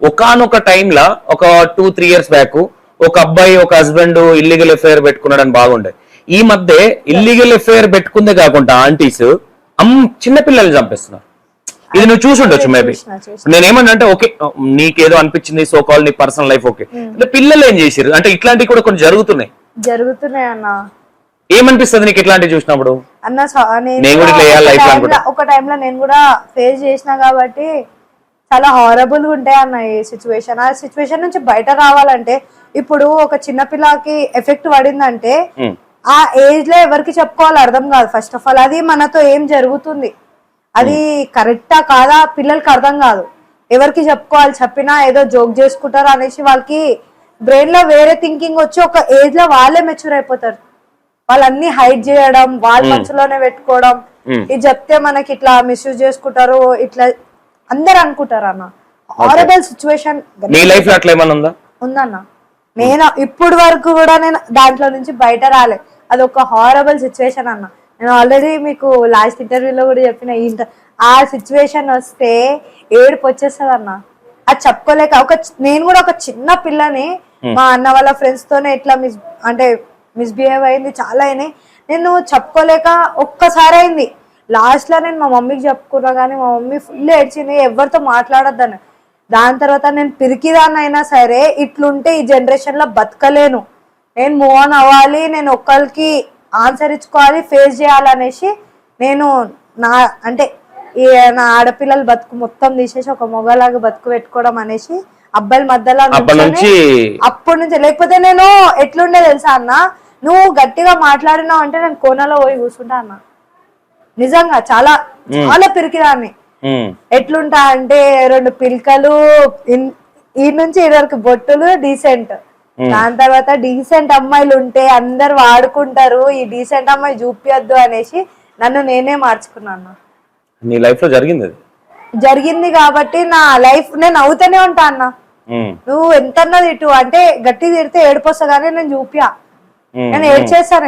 ఒకానొక టైంలో ఒక 2-3 years బ్యాక్ ఒక అబ్బాయి ఒక హస్బెండ్ ఇల్లీగల్ ఎఫ్ఐఆర్ పెట్టుకున్నాడని బాగుండే. ఈ మధ్య ఇల్లీగల్ ఎఫ్ఐఆర్ పెట్టుకుందే కాకుండా ఆంటీస్ చిన్న పిల్లల్ని చంపేస్తున్నారు. ఇది నువ్వు చూసుండొచ్చు మేబీ. నేనేమన్నా అంటే ఓకే నీకేదో అనిపించింది, సో కాల్ నీ పర్సనల్ లైఫ్ ఓకే, పిల్లలు ఏం చేసారు అంటే ఇట్లాంటివి కూడా కొన్ని జరుగుతున్నాయి అన్న. ఏమనిపిస్తుంది నీకు ఇట్లాంటివి చూసినప్పుడు? అన్న ఒక టైంలో నేను కూడా ఫేస్ చేసిన కాబట్టి చాలా హారబుల్ గా ఉంటాయి అన్న ఈ సిచ్యువేషన్. ఆ సిచ్యువేషన్ నుంచి బయట రావాలంటే ఇప్పుడు ఒక చిన్న పిల్లకి ఎఫెక్ట్ పడిందంటే ఆ ఏజ్ లో ఎవరికి చెప్పుకోవాలి అర్థం కాదు. ఫస్ట్ ఆఫ్ ఆల్ అది మనతో ఏం జరుగుతుంది, అది కరెక్టా కాదా పిల్లలకి అర్థం కాదు. ఎవరికి చెప్పుకోవాలి, చెప్పినా ఏదో జోక్ చేసుకుంటారు అనేసి వాళ్ళకి బ్రెయిన్ లో వేరే థింకింగ్ వచ్చి ఒక ఏజ్ లో వాళ్ళే మెచ్యూర్ అయిపోతారు. వాళ్ళన్ని హైడ్ చేయడం, వాళ్ళ మనసులోనే పెట్టుకోవడం, ఇది చెప్తే మనకి ఇట్లా మిస్యూజ్ చేసుకుంటారు, ఇట్లా అందరు అనుకుంటారు అన్న. హారబుల్ సిచ్యువేషన్ ఉందన్న. నేను ఇప్పుడు వరకు కూడా నేను దాంట్లో నుంచి బయట రాలే. అది ఒక హారబుల్ సిచ్యువేషన్ అన్న. నేను ఆల్రెడీ మీకు లాస్ట్ ఇంటర్వ్యూలో కూడా చెప్పిన, ఆ సిచ్యువేషన్ వస్తే ఏడుపు వచ్చేస్తుంది అన్న. అది చెప్పుకోలేక నేను కూడా ఒక చిన్న పిల్లని మా అన్న వాళ్ళ ఫ్రెండ్స్ తోనే ఇట్లా మిస్బిహేవ్ అయింది, చాలా అయినాయి. నేను చెప్పుకోలేక ఒక్కసారి అయింది. లాస్ట్ లో నేను మా మమ్మీకి చెప్పుకున్నా కానీ మా మమ్మీ ఫుల్ ఏడ్చింది, ఎవరితో మాట్లాడొద్దని. దాని తర్వాత నేను పిరికిదాన్నైనా సరే ఇట్లుంటే ఈ జనరేషన్ లో బతకలేను, నేను మూవ్ ఆన్ అవ్వాలి, నేను ఒక్కరికి ఆన్సర్ ఇచ్చుకోవాలి, ఫేస్ చేయాలనేసి నేను నా ఆడపిల్లల బతుకు మొత్తం తీసేసి ఒక మొగలాగా బతుకు పెట్టుకోవడం అనేసి అబ్బాయిల మధ్యలో అప్పటి నుంచి. లేకపోతే నేను ఎట్లుండే తెలుసా అన్న, నువ్వు గట్టిగా మాట్లాడినావు అంటే నేను కోనలో పోయి కూర్చుంటా అన్న. నిజంగా చాలా చాలా పిరికిదాన్ని. ఎట్లుంటా అంటే 2 పిల్కలు, ఈ నుంచి ఈ వరకు బొట్టులు, డీసెంట్. దాని తర్వాత డీసెంట్ అమ్మాయిలు ఉంటే అందరు వాడుకుంటారు, ఈ డీసెంట్ అమ్మాయి చూపియద్దు అనేసి నన్ను నేనే మార్చుకున్నాను. నీ లైఫ్ లో జరిగింది కాబట్టి నా లైఫ్ నేను అవుతూనే ఉంటా అన్న. నువ్వు ఎంత తిట్టు అంటే గట్టి తిడితే ఏడిపోస్తా కానీ నేను చూపియా, నేను ఏడ్చేస్తా.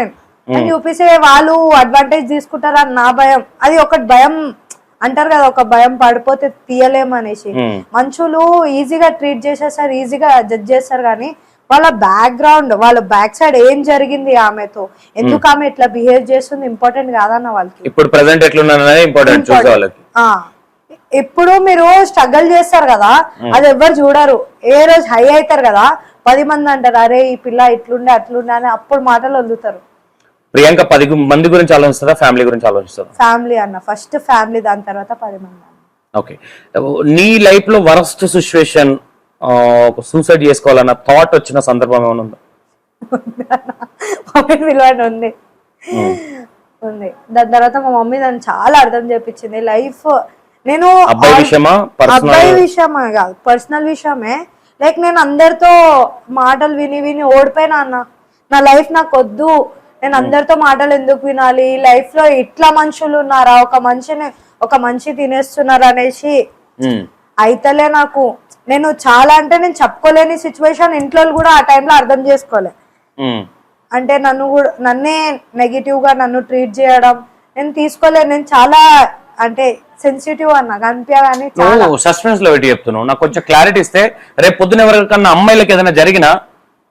నేను చూపిస్తే వాళ్ళు అడ్వాంటేజ్ తీసుకుంటారని నా భయం. అది ఒకటి భయం అంటారు కదా, ఒక భయం పడిపోతే తీయలేమనేసి. మనుషులు ఈజీగా ట్రీట్ చేసేస్తారు, ఈజీగా జడ్జ్ చేస్తారు, కానీ వాళ్ళ బ్యాక్గ్రౌండ్, వాళ్ళ బ్యాక్ సైడ్ ఏం జరిగింది ఆమెతో, ఎందుకు ఆమె ఇట్లా బిహేవ్ చేస్తుంది ఇంపార్టెంట్ కాదన్న వాళ్ళకి. ఇప్పుడు ప్రెసెంట్ ఎట్లున్నది ఇంపార్టెంట్ చూసే వాళ్ళకి. ఇప్పుడు మీరు స్ట్రగల్ చేస్తారు కదా, అది ఎవ్వరు చూడరు. ఏ రోజు హై అవుతారు కదా, 10 మంది అంటారు అరే ఈ పిల్ల ఇట్లుండే అట్లుండే అని, అప్పుడు మాటలు వదులుతారు. ప్రియాంక 10 మంది గురించి ఆలోచిస్తుందా, ఫ్యామిలీ గురించి ఆలోచిస్తుందా? ఫ్యామిలీ అన్న, ఫస్ట్ ఫ్యామిలీ, దాని తర్వాత 10 మంది. ఓకే, నీ లైఫ్ లో వరస్ట్ సిచ్యువేషన్, సూసైడ్ చేసుకోవాలన్న థాట్ వచ్చిన సందర్భం ఏమైనా ఉందా? మమ్మీని పిలవండి, ఉంది ఉంది. దాని తర్వాత మా మమ్మీ దాన్ని చాలా అర్థం చేపించింది. లైఫ్ నేను అబ్బాయి విషయమా, అబ్బాయి విషయమా కాదు, పర్సనల్ విషయమే. లైక్ నేను అందరితో మాటలు విని విని ఓడిపోయినా అన్న. నా లైఫ్ నాకు వద్దు, నేను అందరితో మాటలు ఎందుకు వినాలి, లైఫ్ లో ఇట్లా మనుషులు ఉన్నారా, ఒక మనిషి తినేస్తున్నారు అనేసి అయితలే నాకు. నేను చాలా అంటే నేను చెప్పుకోలేని సిచ్యువేషన్, ఇంట్లో కూడా ఆ టైంలో అర్థం చేసుకోలే. అంటే నన్నే నెగిటివ్ గా నన్ను ట్రీట్ చేయడం నేను తీసుకోలేదు. నేను చాలా అంటే సెన్సిటివ్ అన్న కనిపించగానే సస్పెన్స్ లో పెట్టి చెప్తున్నావు. నాకు కొంచెం క్లారిటీ ఇస్తే రేపు పొద్దున ఎవరికన్నా అమ్మాయిలకి ఏదైనా జరిగినా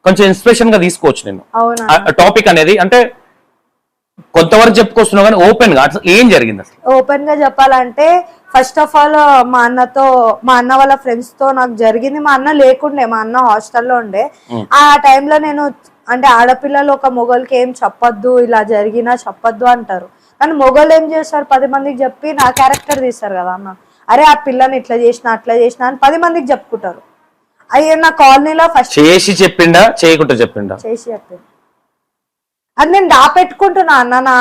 కొంచెం ఇన్స్పిరేషన్ గా తీసుకోవచ్చు నేను. టాపిక్ అనేది అంటే కొంతవరకు చెప్పుకొస్తున్నావు కానీ ఓపెన్ గా అసలు ఏం జరిగింది? అసలు ఓపెన్ గా చెప్పాలంటే ఫస్ట్ ఆఫ్ ఆల్ మా అన్న వాళ్ళ ఫ్రెండ్స్ తో నాకు జరిగింది. మా అన్న లేకుండే, మా అన్న హాస్టల్లో ఉండే. ఆ టైంలో నేను అంటే ఆడపిల్లలు ఒక మొగోళ్ళకి ఏం చెప్పొద్దు, ఇలా జరిగినా చెప్పొద్దు అంటారు. కానీ మొగోళ్ళు ఏం చేస్తారు, 10 మందికి చెప్పి నా క్యారెక్టర్ తీస్తారు కదా అన్న. అరే ఆ పిల్లని ఇట్లా చేసిన అట్లా చేసిన అని 10 మందికి చెప్పుకుంటారు. అయ్యే నా కాలనీలో ఫస్ట్ చేసి చెప్పిండా చేయకుండా చెప్పిండా? చేసి చెప్పింది. అది నేను దాపెట్టుకుంటున్నా అన్న,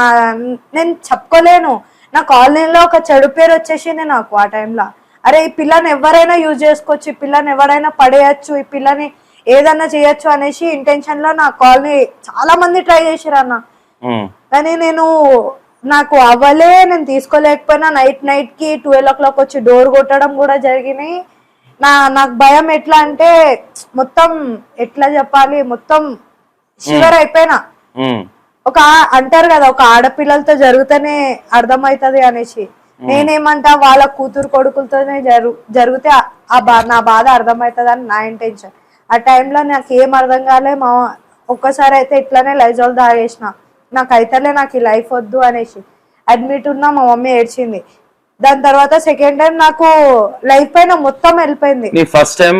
నేను చెప్పుకోలేను. నా కాలనీలో ఒక చెడు పేరు వచ్చేసింది నాకు ఆ టైంలో. అరే ఈ పిల్లని ఎవరైనా యూజ్ చేసుకోవచ్చు, ఈ పిల్లని ఎవరైనా పడేయచ్చు, ఈ పిల్లని ఏదన్నా చేయొచ్చు అనేసి ఇంటెన్షన్ లో నా కాలనీ చాలా మంది ట్రై చేసిరు అన్న. కానీ నాకు అవ్వలే, నేను తీసుకోలేకపోయినా. నైట్ కి 12 o'clock వచ్చి డోర్ కొట్టడం కూడా జరిగినాయి. నాకు భయం ఎట్లా అంటే మొత్తం ఎట్లా చెప్పాలి, మొత్తం షివర్ అయిపోయినా. అంటారు కదా ఒక ఆడపిల్లలతో జరిగితేనే అర్థమవుతుంది అనేసి. నేనేమంటా వాళ్ళ కూతురు కొడుకులతోనే జరిగితే నా బాధ అర్థమవుతుంది అని నా ఇంటెన్షన్. ఆ టైంలో నాకు ఏం అర్థం కాలే. ఒక్కసారి అయితే ఇట్లానే లైజాల్ తాగేసిన, నాకైతేలే నాకు ఈ లైఫ్ వద్దు అనేసి అడ్మిట్ ఉన్నా. మా మమ్మీ ఏడ్చింది. దాని తర్వాత సెకండ్ టైం నాకు లైఫ్ పైన మొత్తం వెళ్ళిపోయింది. ఫస్ట్ టైం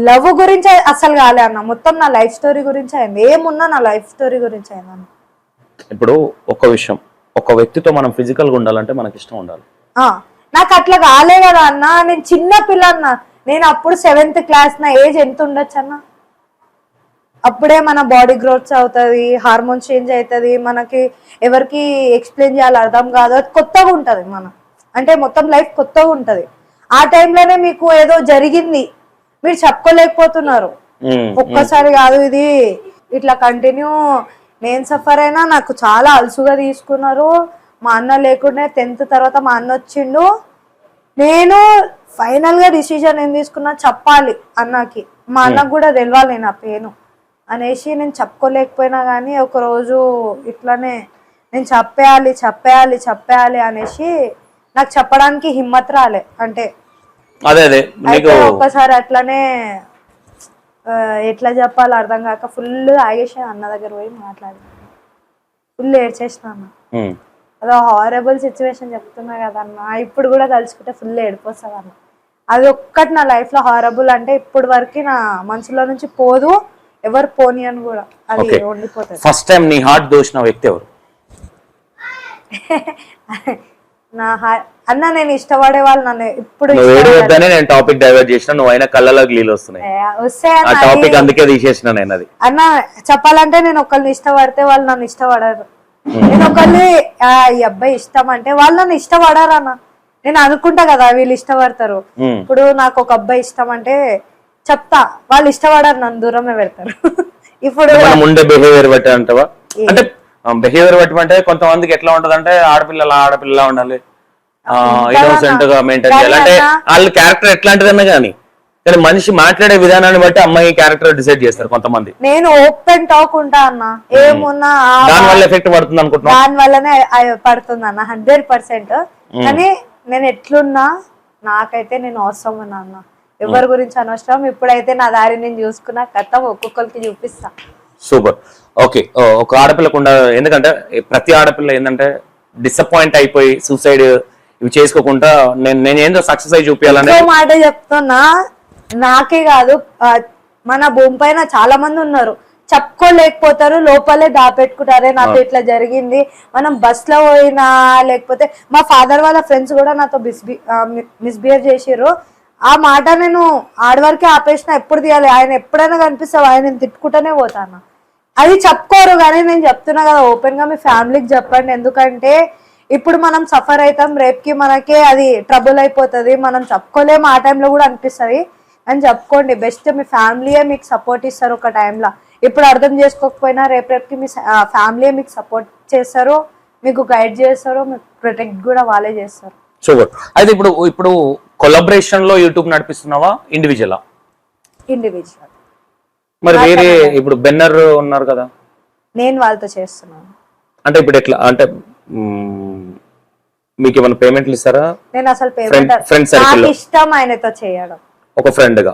లవ్ గురించి అసలు కాలే అన్న, మొత్తం నా లైఫ్ స్టోరీ గురించి అయింది. ఏమున్నా నా లైఫ్ స్టోరీ గురించి అయింది అన్న. ఇప్పుడు ఒక విషయం, ఒక వ్యక్తితో మనం ఫిజికల్ గా ఉండాలంటే మనకి ఇష్టం ఉండాలి. నాకు అట్లా కాలే కదా అన్న. నేను చిన్న పిల్ల అన్న, నేను అప్పుడు 7th క్లాస్. నా ఏజ్ ఎంత ఉండొచ్చు అన్న? అప్పుడే మన బాడీ గ్రోత్ అవుతుంది, హార్మోన్స్ చేంజ్ అవుతుంది, మనకి ఎవరికి ఎక్స్ప్లెయిన్ చేయాలి అర్థం కాదు, అది కొత్తగా ఉంటది. అంటే మొత్తం లైఫ్ కొత్తగా ఉంటది. ఆ టైంలోనే మీకు ఏదో జరిగింది, మీరు చెప్పుకోలేకపోతున్నారు. ఒక్కసారి కాదు, ఇది ఇట్లా కంటిన్యూ. నేను సఫర్ అయినా, నాకు చాలా అలసుగా తీసుకున్నారు. మా అన్న లేకుండే 10th తర్వాత మా అన్న వచ్చిండు. నేను ఫైనల్ గా డిసిజన్ ఏం తీసుకున్నా, చెప్పాలి అన్నకి. మా అన్నకు కూడా తెలవాలి నా పెయిన్ అనేసి. నేను చెప్పుకోలేకపోయినా కానీ ఒకరోజు ఇట్లానే నేను చెప్పేయాలి అనేసి నాకు చెప్పడానికి హిమ్మత్ రాలే. అంటే ఒక్కసారి అట్లనే ఎట్లా చెప్పాలో అర్థం కాక ఫుల్ ఆగేసి అన్న దగ్గర పోయి మాట్లాడి ఫుల్ ఏడ్చేసిన అన్న. అదో హారబుల్ సిచ్యువేషన్ చెప్తున్నా కదా అన్న. ఇప్పుడు కూడా తలుచుకుంటే ఫుల్ ఏడిపోతుంది అన్న. అది ఒక్కటి నా లైఫ్ లో హారబుల్. అంటే ఇప్పుడు వరకు నా మనసులో నుంచి పోదు, ఎవరు పోని అని కూడా అది ఉండిపోతుంది. ఫస్ట్ టైం నీ హార్ట్ దోచిన వ్యక్తి ఎవరు? నా అన్న, నేను ఇష్టపడే వాళ్ళు నన్ను ఇప్పుడు నేను టాపిక్ డైవర్ట్ చేసిన, నువ్వు అయినా కళ్ళలోకి నీళ్ళు వస్తున్నాయి. టాపిక్ అందుకే తీసేసిన నేను. అది అన్న చెప్పాలంటే నేను ఒకళ్ళని ఇష్టపడితే వాళ్ళు నన్ను ఇష్టపడరు. నేను ఒకళ్ళని ఈ అబ్బాయి ఇష్టం అంటే వాళ్ళు నన్ను ఇష్టపడరు అన్న. నేను అనుకుంటా కదా వీళ్ళు ఇష్టపడతారు. ఇప్పుడు నాకు ఒక అబ్బాయి ఇష్టం అంటే చెప్తా, వాళ్ళు ఇష్టపడరు, నన్ను దూరమే పెడతారు. ఇప్పుడు ఉండే బిహేవియర్ బట్టి అంటావా? అంటే బిహేవియర్ బట్టి అంటే కొంతమందికి ఎట్లా ఉంటది అంటే ఆడపిల్ల ఉండాలి, ఇన్నోసెంట్ గా మెయింటైన్ చేయాలి. అంటే వాళ్ళ క్యారెక్టర్ ఎట్లాంటిదన్నా కానీ మనిషి మాట్లాడే విధానాన్ని బట్టి అమ్మాయి క్యారెక్టర్ డిసైడ్ చేస్తారు కొంతమంది. నేను ఓపెన్ టాక్ ఉంటా అన్న, ఏమున్నా దాని వల్ల ఎఫెక్ట్ పడుతుంది అనుకుంటున్నా. దాని వల్లనే పడుతుంది అన్న 100%. కానీ నేను ఎట్లున్నా నాకైతే నేను అవసరం ఉన్నా అన్న, ఎవరి గురించి అనవసరం. ఇప్పుడైతే నా దారి నేను చూసుకున్నా కథ ఒక్కొక్కరికి చూపిస్తా. సూపర్. ఓకే, ఒక ఆడపిల్లకు ఎందుకంటే ప్రతి ఆడపిల్ల ఏంటంటే డిసప్పాయింట్ అయిపోయి సూసైడ్ ఇవి చేసుకోకుండా నేను ఏందో సక్సెస్ అయి చూపించాలని మాట చెప్తున్నా. నాకే కాదు, మన భూమి పైన చాలా మంది ఉన్నారు చెప్పుకోలేకపోతారు, లోపలే దాపెట్టుకుంటారే నాతో ఇట్లా జరిగింది. మనం బస్ లో పోయినా లేకపోతే మా ఫాదర్ వాళ్ళ ఫ్రెండ్స్ కూడా నాతో మిస్బిహేవ్ చేసిర్రు. ఆ మాట నేను ఆడవరకే ఆపేసిన, ఎప్పుడు తీయాలి, ఆయన ఎప్పుడైనా కనిపిస్తావు ఆయన తిట్టుకుంటూనే పోతాను. అది చెప్పుకోరు, కానీ నేను చెప్తున్నా కదా ఓపెన్ గా మీ ఫ్యామిలీకి చెప్పండి. ఎందుకంటే ఇప్పుడు మనం సఫర్ అవుతాం, రేపుకి మనకే అది ట్రబుల్ అయిపోతుంది, మనం చెప్పుకోలేము. ఆ టైంలో కూడా అనిపిస్తుంది అని చెప్పుకోండి. బెస్ట్ మీ ఫ్యామిలీయే మీకు సపోర్ట్ ఇస్తారు ఒక టైంలో. ఇప్పుడు అర్థం చేసుకోకపోయినా రేపుకి మీ ఫ్యామిలీయే మీకు సపోర్ట్ చేస్తారు, మీకు గైడ్ చేస్తారు, మీకు ప్రొటెక్ట్ కూడా వాళ్ళే చేస్తారు. సూపర్. అయితే ఇప్పుడు కొలాబరేషన్ లో యూట్యూబ్ నడిపిస్తున్నావా, ఇండివిజువలా? ఇండివిజువల్. మరి వేరే ఇప్పుడు బెన్నర్ ఉన్నారు కదా, నేను వాళ్ళతో చేస్తున్నాను. అంటే ఇప్పుడు ఎట్లా అంటే మీకు ఏమైనా పేమెంట్లు ఇస్తారా? నేను అసలు పేమెంట్ నాకు ఇష్టం ఆయనతో చేయడం, ఒక ఫ్రెండ్ గా.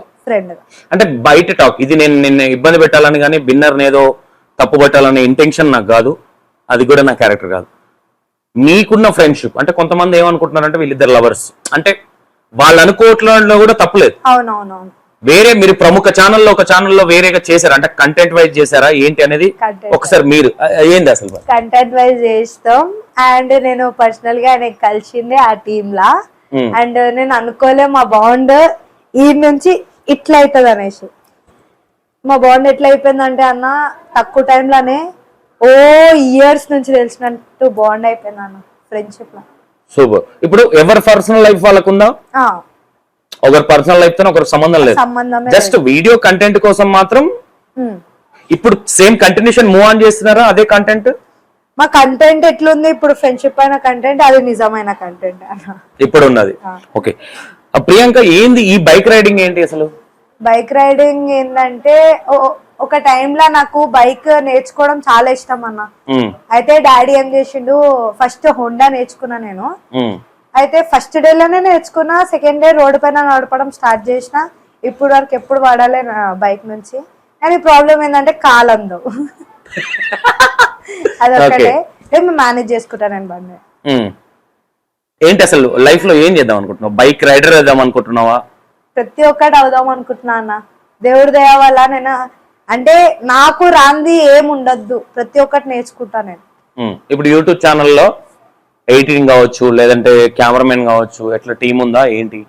అంటే బయట టాక్ ఇది నేను నిన్ను ఇబ్బంది పెట్టాలని కానీ బిన్నర్ ఏదో తప్పు పెట్టాలనే ఇంటెన్షన్ నాకు కాదు, అది కూడా నా క్యారెక్టర్ కాదు. మీకున్న ఫ్రెండ్షిప్ అంటే కొంతమంది ఏమనుకుంటున్నారంటే వీళ్ళిద్దరు లవర్స్, అంటే వాళ్ళు అనుకోవట్లో కూడా తప్పులేదు. అవునవునవును. వేరే మీరు ప్రముఖ ఛానల్లో ఒక ఛానల్లో వేరేగా చేశారా, అంటే కంటెంట్ వైజ్ చేశారా ఏంటి అనేది ఒకసారి మీరు ఏంది అసలు? కంటెంట్ వైజ్ చేస్తాం. అండ్ నేను పర్సనల్ గా ఆయన కలిసిందే ఆ టీమ్ లా. అండ్ నేను అనుకోలే మా బాండ్ ఈ నుంచి ఇట్లా అవుతుంది అనేసి. మా బాండ్ ఎట్లా అయిపోయిందంటే అన్న తక్కువ టైంలోనే ఇయర్స్ నుంచి తెలిసినట్టు బాండ్ అయిపోయింది అన్న ఫ్రెండ్షిప్ లో. సూపర్. ఇప్పుడు ఎవరి పర్సనల్ లైఫ్ వాళ్ళకుందా? ఒకరి పర్సనల్ లైఫ్ తో ఒకరు సంబంధం లేదు, జస్ట్ వీడియో కంటెంట్ కోసం మాత్రం. ఇప్పుడు సేమ్ కంటిన్యూషన్ మూవ్ ఆన్ చేస్తున్నారా అదే కంటెంట్? మా కంటెంట్ ఎట్లుంది ఇప్పుడు ఫ్రెండ్షిప్ అయిన కంటెంట్, అది నిజమైన కంటెంట్ ఇప్పుడు ఉన్నది. ఓకే ప్రియాంక, ఏంది ఈ బైక్ రైడింగ్ ఏంటి అసలు? బైక్ రైడింగ్ ఏంటంటే ఒక టైంలో నాకు బైక్ నేర్చుకోవడం చాలా ఇష్టం అన్న. అయితే డాడీ ఏం చేసిండు, ఫస్ట్ హోండా నేర్చుకున్నా నేను. అయితే ఫస్ట్ డే లోనే నేర్చుకున్నా, సెకండ్ డే రోడ్డు పైన నడపడం స్టార్ట్ చేసిన. ఇప్పుడు వరకు ఎప్పుడు వాడాలి బైక్ నుంచి. కానీ ప్రాబ్లం ఏంటంటే కాలందు అదొక్కటే మేనేజ్ చేసుకుంటా నేను బండి. ఏంటి అసలు లైఫ్ లో ఏం చేద్దాం అనుకుంటున్నావు? బైక్ రైడర్ అవుదాం అనుకుంటున్నావా? ప్రతి ఒక్కటి అవుదాం అనుకుంటున్నా అన్న, దేవుడి దయ వల్ల. నేను అంటే నాకు రాంది ఏం ఉండద్దు, ప్రతి ఒక్కటి నేర్చుకుంటా నేను. ఇప్పుడు యూట్యూబ్ ఛానల్లో ఎడిటింగ్ కావచ్చు, లేదంటే కెమెరామెన్ కావచ్చు, ఎట్లా టీం ఉందా ఏంటి?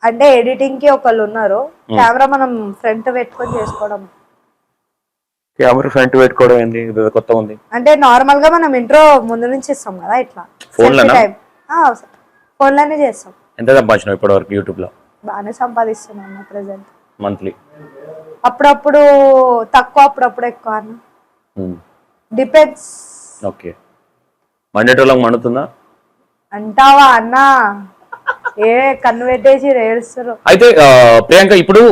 అంటే ఎడిటింగ్ కి ఒకళ్ళు ఉన్నారు, కెమెరా మనం ఫ్రంట్ పెట్టుకొని చేసుకోవడం. కెమెరా ఫ్రంట్ పెట్టుకోవడం ఏంటి కొత్త ఉంది? అంటే నార్మల్ గా మనం ఇంట్రో ముందు నుంచి ఇస్తాం కదా, ఇట్లా ఫోన్ లోనే చేస్తాం. ఎంత సంపాదించినావు ఇప్పటి వరకు యూట్యూబ్ లో? బాగానే సంపాదిస్తున్నాను ప్రెసెంట్. మంత్లీ? అప్పుడప్పుడు తక్కువ, అప్పుడప్పుడు ఎక్కువ అన్న, డిపెండ్స్. ఓకే. మండేటోళ్ళకి మండుతుందా అంటావా అన్న? కన్ను పెట్టేసి ఏడుస్తారు. అయితే ప్రియాంక, ఇప్పుడు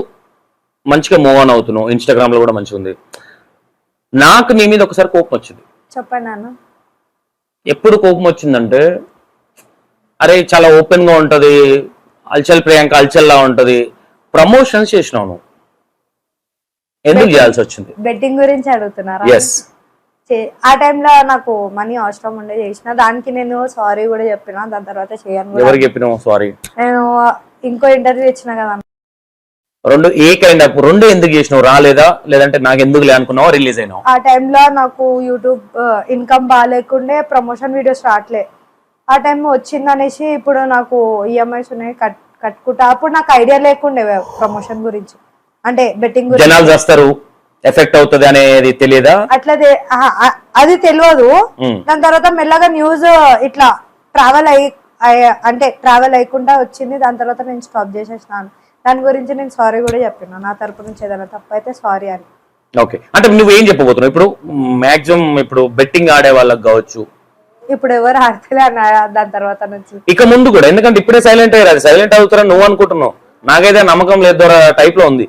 మంచిగా మూవ్ ఆన్ అవుతున్నావు, ఇన్స్టాగ్రామ్ లో కూడా మంచిగా ఉంది. నాకు నీ మీద ఒకసారి కోపం వచ్చింది. చెప్పండి అన్న. ఎప్పుడు కోపం వచ్చిందంటే, అరే చాలా ఓపెన్ గా ఉంటది, అల్చల్ ప్రియాంక అల్చల్లా ఉంటది, ప్రమోషన్స్ చేసినావు నువ్వు, ఎందుకు చేయాల్సి వచ్చింది? బెట్టింగ్ గురించి అడుగుతున్నారా? ఎస్. ఆ టైంలో నాకు మనీ అవసరం ఉండే చేసిన, దానికి నేను సారీ కూడా చెప్పిన. దాని తర్వాత చేయను. ఎవరికి చెప్పినావు సారీ? నేను ఇంకో ఇంటర్వ్యూ ఇచ్చిన కదా. రెండు ఎందుకు చేసినావు? రాలేదా, లేదంటే నాకు ఎందుకు అనుకున్నావా రిలీజ్ అయినావు? ఆ టైంలో నాకు యూట్యూబ్ ఇన్కమ్ బాగాలేకుండే, ప్రమోషన్ వీడియోస్ రావట్లే. ఆ టైం వచ్చింది అనేసి ఇప్పుడు నాకు ఈఎంఐస్ ఉన్నాయి, కట్టుకుంటా. అప్పుడు నాకు ఐడియా లేకుండే ప్రమోషన్ గురించి, అంటే బెట్టింగ్ గురించి. జనాలు చేస్తారు, ఎఫెక్ట్ అవుతుంది అనేది తెలియదా? అట్లా అది తెలియదు. దాని తర్వాత మెల్లగా న్యూస్ ఇట్లా ట్రావెల్ అయ్యకుండా వచ్చింది. దాని తర్వాత నేను స్టాప్ చేసేసినాను. దాని గురించి నేను సారీ కూడా చెప్పినా, నా తరపు నుంచి ఏదైనా తప్పు అయితే సారీ అని. ఓకే. అంటే నువ్వు ఏం చెప్పబోతున్నావు ఇప్పుడు? మాక్సిమం ఇప్పుడు బెట్టింగ్ ఆడే వాళ్ళకి కావచ్చు, ఇప్పుడు ఎవరు ఆడతలే అన్న దాని తర్వాత నుంచి. ఇక ముందు కూడా, ఎందుకంటే ఇప్పుడే సైలెంట్ అయ్యారు, సైలెంట్ అవుతారని నువ్వు అనుకుంటున్నావు, నాకైతే నమ్మకం లేదు టైప్ లో ఉంది.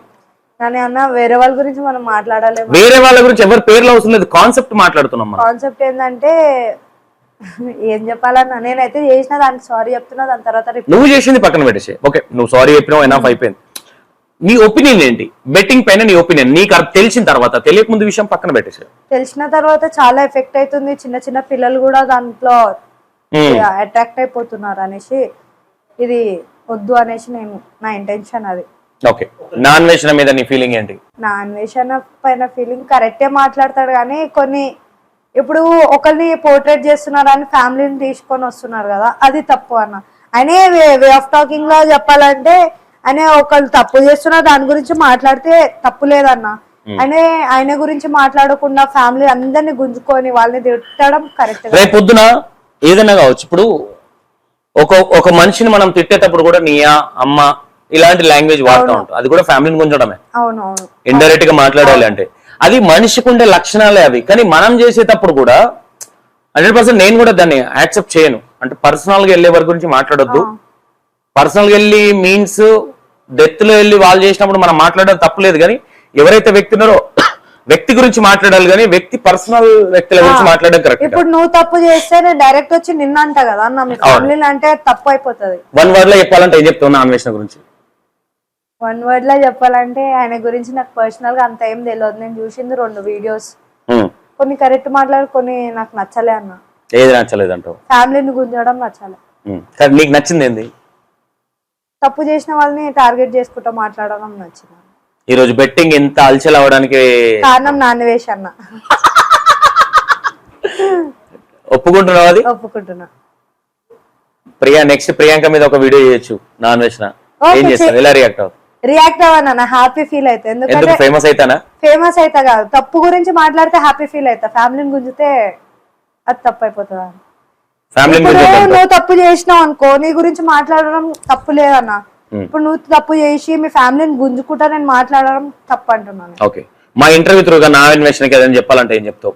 కానీ అన్న వేరే వాళ్ళ గురించి మనం మాట్లాడాలి. వేరే వాళ్ళ గురించి ఎవరి పేర్లు అవసరం లేదు, కాన్సెప్ట్ మాట్లాడుతున్నాం. కాన్సెప్ట్ ఏంటంటే ఏం చెప్పాలన్నా, నేనైతే చేసిన దానికి సారీ చెప్తున్నా. దాని తర్వాత నువ్వు చేసింది పక్కన పెట్టేసి, ఓకే నువ్వు సారీ చెప్పినావు, ఎనఫ్ అయిపోయింది. నీ ఒపీనియన్ ఏంటి బెట్టింగ్ పైన? నీ ఒపీనియన్ నీకు తెలిసిన తర్వాత, తెలియక ముందు విషయం పక్కన పెట్టేసి. తెలిసిన తర్వాత చాలా ఎఫెక్ట్ అవుతుంది. చిన్న చిన్న పిల్లలు కూడా దాంట్లో అట్రాక్ట్ అయిపోతున్నారు అనేసి ఇది వద్దు అనేసి నేను, నా ఇంటెన్షన్ అది. ఓకే, నా అన్వేషణ మీద నీ ఫీలింగ్ ఏంటి? నా అన్వేషణ పైన ఫీలింగ్ కరెక్టే మాట్లాడతాడు, కానీ కొన్ని ఇప్పుడు ఒకరిని పోర్ట్రేట్ చేస్తున్నారు అని ఫ్యామిలీని తీసుకొని వస్తున్నారు కదా, అది తప్పు అన్న. అనే వే ఆఫ్ టాకింగ్ లో చెప్పాలంటే అనే ఒకళ్ళు తప్పు చేస్తున్నారు దాని గురించి మాట్లాడితే తప్పు లేదన్న. ఆయన గురించి మాట్లాడకుండా ఫ్యామిలీ అందరిని గుంజుకొని వాళ్ళని తిట్టడం కరెక్ట్. రేపు పొద్దున ఏదైనా కావచ్చు, ఇప్పుడు ఒక మనిషిని మనం తిట్టేటప్పుడు కూడా నీయా అమ్మ ఇలాంటి లాంగ్వేజ్ వాడుతూ ఉంటాం, అది కూడా ఫ్యామిలీని గుంజడమే. అవునవును, ఇండైరెక్ట్ గా మాట్లాడాలి అంటే అది మనిషికి ఉండే లక్షణాలే అవి. కానీ మనం చేసేటప్పుడు కూడా 100% నేను కూడా దాన్ని యాక్సెప్ట్ చేయను. అంటే పర్సనల్ గా వెళ్ళే వారి గురించి మాట్లాడొద్దు. పర్సనల్ గా వెళ్ళి మీన్స్ డెత్ లో వెళ్ళి వాళ్ళు చేసినప్పుడు మనం మాట్లాడడం తప్పులేదు, కానీ ఎవరైతే వ్యక్తి ఉన్నారో వ్యక్తి గురించి మాట్లాడాలి, కానీ వ్యక్తి పర్సనల్ వ్యక్తుల గురించి మాట్లాడడం కరెక్ట్. ఇప్పుడు నువ్వు తప్పు చేస్తే నేను డైరెక్ట్ వచ్చి నిన్న అంట కదా అన్న, మీ ఫ్యామిలీ అంటే తప్పు అయిపోతుంది. వన్ వర్డ్ లో చెప్పాలంటే ఏం చెప్తున్నా అన్వేషణ గురించి? వన్ వర్డ్ లో చెప్పాలంటే ఆయన గురించి నాకు పర్సనల్ గా అంత ఏం తెలియదు. నేను చూసింది 2 వీడియోస్, కొన్ని కరెక్ట్ మాట్లాడు, కొన్ని నాకు నచ్చలే అన్న. ఏది నచ్చలేదు అంటావు? ఫ్యామిలీని గుంజడం నచ్చలే. నీకు నచ్చింది ఏంది? తప్పు చేసిన వాళ్ళని టార్గెట్ చేసుకుంటూ మాట్లాడడం నచ్చింది. ఈ రోజు బెట్టింగ్ ఎంత అలచల్ అవడానికి కారణం నా అన్వేషణ అన్న. ఒప్పుకుంటున్నావు? అది ఒప్పుకుంటున్నా. నెక్స్ట్ ప్రియాంక మీద ఒక వీడియో చేయొచ్చు నా అన్వేషణ, ఏం చేస్తావు? ఎలా రియాక్ట్ అవ్వ? రియాక్ట్ అవ్వనా, హ్యాపీ ఫీల్ అవుతా. ఎందుకంటే ఫేమస్ అవుతానా? ఫేమస్ అయితే కాదు, తప్పు గురించి మాట్లాడితే హ్యాపీ ఫీల్ అవుతా. ఫ్యామిలీని గుంజితే అది తప్పు అయిపోతుందా? నువ్వు తప్పు చేసినావు అనుకో, నీ గురించి మాట్లాడడం తప్పు లేదన్నా. ఇప్పుడు నువ్వు తప్పు చేసి మీ ఫ్యామిలీని గుంజుకుంటా నేను మాట్లాడడం తప్పు అంటున్నాను. ఓకే, మా ఇంటర్వ్యూ త్రూగా నా అన్వేషణకి ఏదైనా చెప్పాలంటే ఏం చెప్తావు?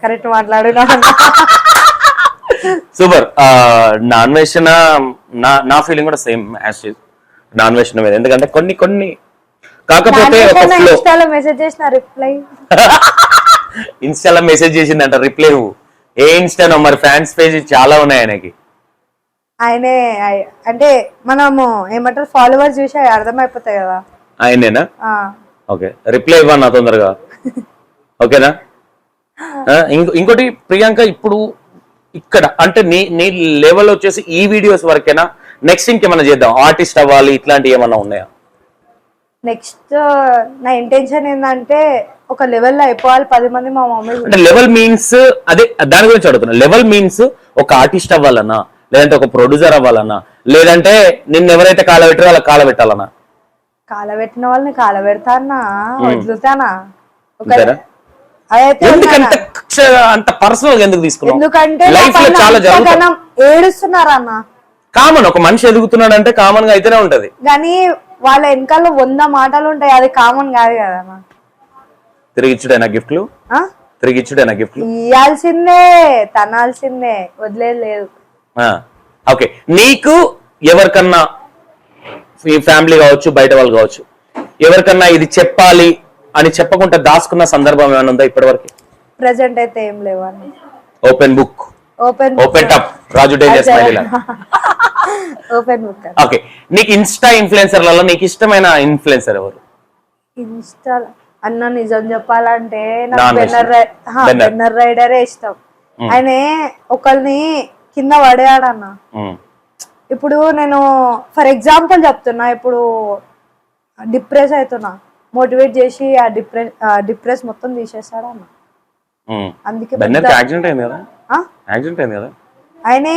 కరెక్ట్ మాట్లాడు. సూపర్. నా అన్వేషణ నా ఫీలింగ్ కూడా సేమ్ యాజ్ నా అన్వేషణ మీద. ఎందుకంటే కొన్ని కాకపోతే ఇన్స్టాలో మెసేజ్ చేసిన రిప్లై ఇన్స్టాలో మెసేజ్ చేసిందంట రిప్లై. ఏ ఇన్స్టానో మరి, ఫ్యాన్స్ పేజ్ చాలా ఉన్నాయి ఆయనకి. ఆయనే అంటే మనము ఏమంటారు ఫాలోవర్స్ చూసి అర్థమైపోతాయి కదా ఆయనేనా? ఓకే, రిప్లై ఇవ్వన్నా తొందరగా, ఓకేనా? ఇంకోటి ప్రియాంక, ఇప్పుడు ఇక్కడ అంటే నీ లెవెల్ వచ్చేసి ఈ వీడియోస్ వరకేనా? నెక్స్ట్ ఇంకేమన్నా చేద్దాం, ఆర్టిస్ట్ అవ్వాలి ఇట్లాంటివి ఏమన్నా ఉన్నాయా? నెక్స్ట్ నా ఇంటెన్షన్ ఏంటంటే ఒక లెవెల్ లో అయిపోవాలి, 10 మంది మా మమ్మీ. అంటే లెవెల్ మీన్స్ అదే దాని గురించి అడుగుతున్నా. లెవెల్ మీన్స్ ఒక ఆర్టిస్ట్ అవ్వాలన్నా, లేదంటే ఒక ప్రొడ్యూసర్ అవ్వాలన్నా, లేదంటే నిన్ను ఎవరైతే కాలబెట్టారో వాళ్ళకి కాలబెట్టాలన్నా? కాలబెట్టిన వాళ్ళని కాలబెడతానా, వదులుతానా? అంత పర్సనల్ ఎందుకు తీసుకున్నావు? ఎందుకంటే లైఫ్ లో చాలా జరుగుతుంది. ఏడుస్తున్నారన్న. కామన్, ఒక మనిషి ఎదుగుతున్నాడు అంటే కామన్ గా అయితేనే ఉంటది, కానీ వాళ్ళ వెనకాల 100 మాటలు ఉంటాయి, అది కామన్ కాదు కదా. తిరిగిచ్చుడేనా గిఫ్ట్లు? తిరిగిచ్చుడేనా గిఫ్ట్లు? ఇయ్యాల్సిందే, తనాల్సిందే, వదిలేదు లేదు. ఓకే, నీకు ఎవరికన్నా ఈ ఫ్యామిలీ కావచ్చు బయట వాళ్ళు కావచ్చు ఎవరికన్నా ఇది చెప్పాలి అని చెప్పకుండా దాచుకున్న సందర్భం ఏమైనా ఉందా ఇప్పటి వరకు? ప్రెసెంట్ అయితే ఏం లేవని. Open book, open top, Raju danger smile. Open book. Okay, నీకు ఇన్స్టా ఇన్ఫ్లుయెన్సర్లలో నీకు ఇష్టమైన ఇన్ఫ్లుయెన్సర్ ఎవరు? ఇన్స్టా అన్న నిజం చెప్పాలంటే నాకు బెన్నర్ రైడరే ఇష్టం. ఆయన ఒకరిని కింద పడేయాడన్న. ఇప్పుడు నేను ఫర్ ఎగ్జాంపుల్ చెప్తున్నా, ఇప్పుడు డిప్రెస్ అవుతున్నా, మోటివేట్ చేసి ఆ డిప్రెస్ మొత్తం తీసేస్తాడు అన్న. అందుకే ఆయనే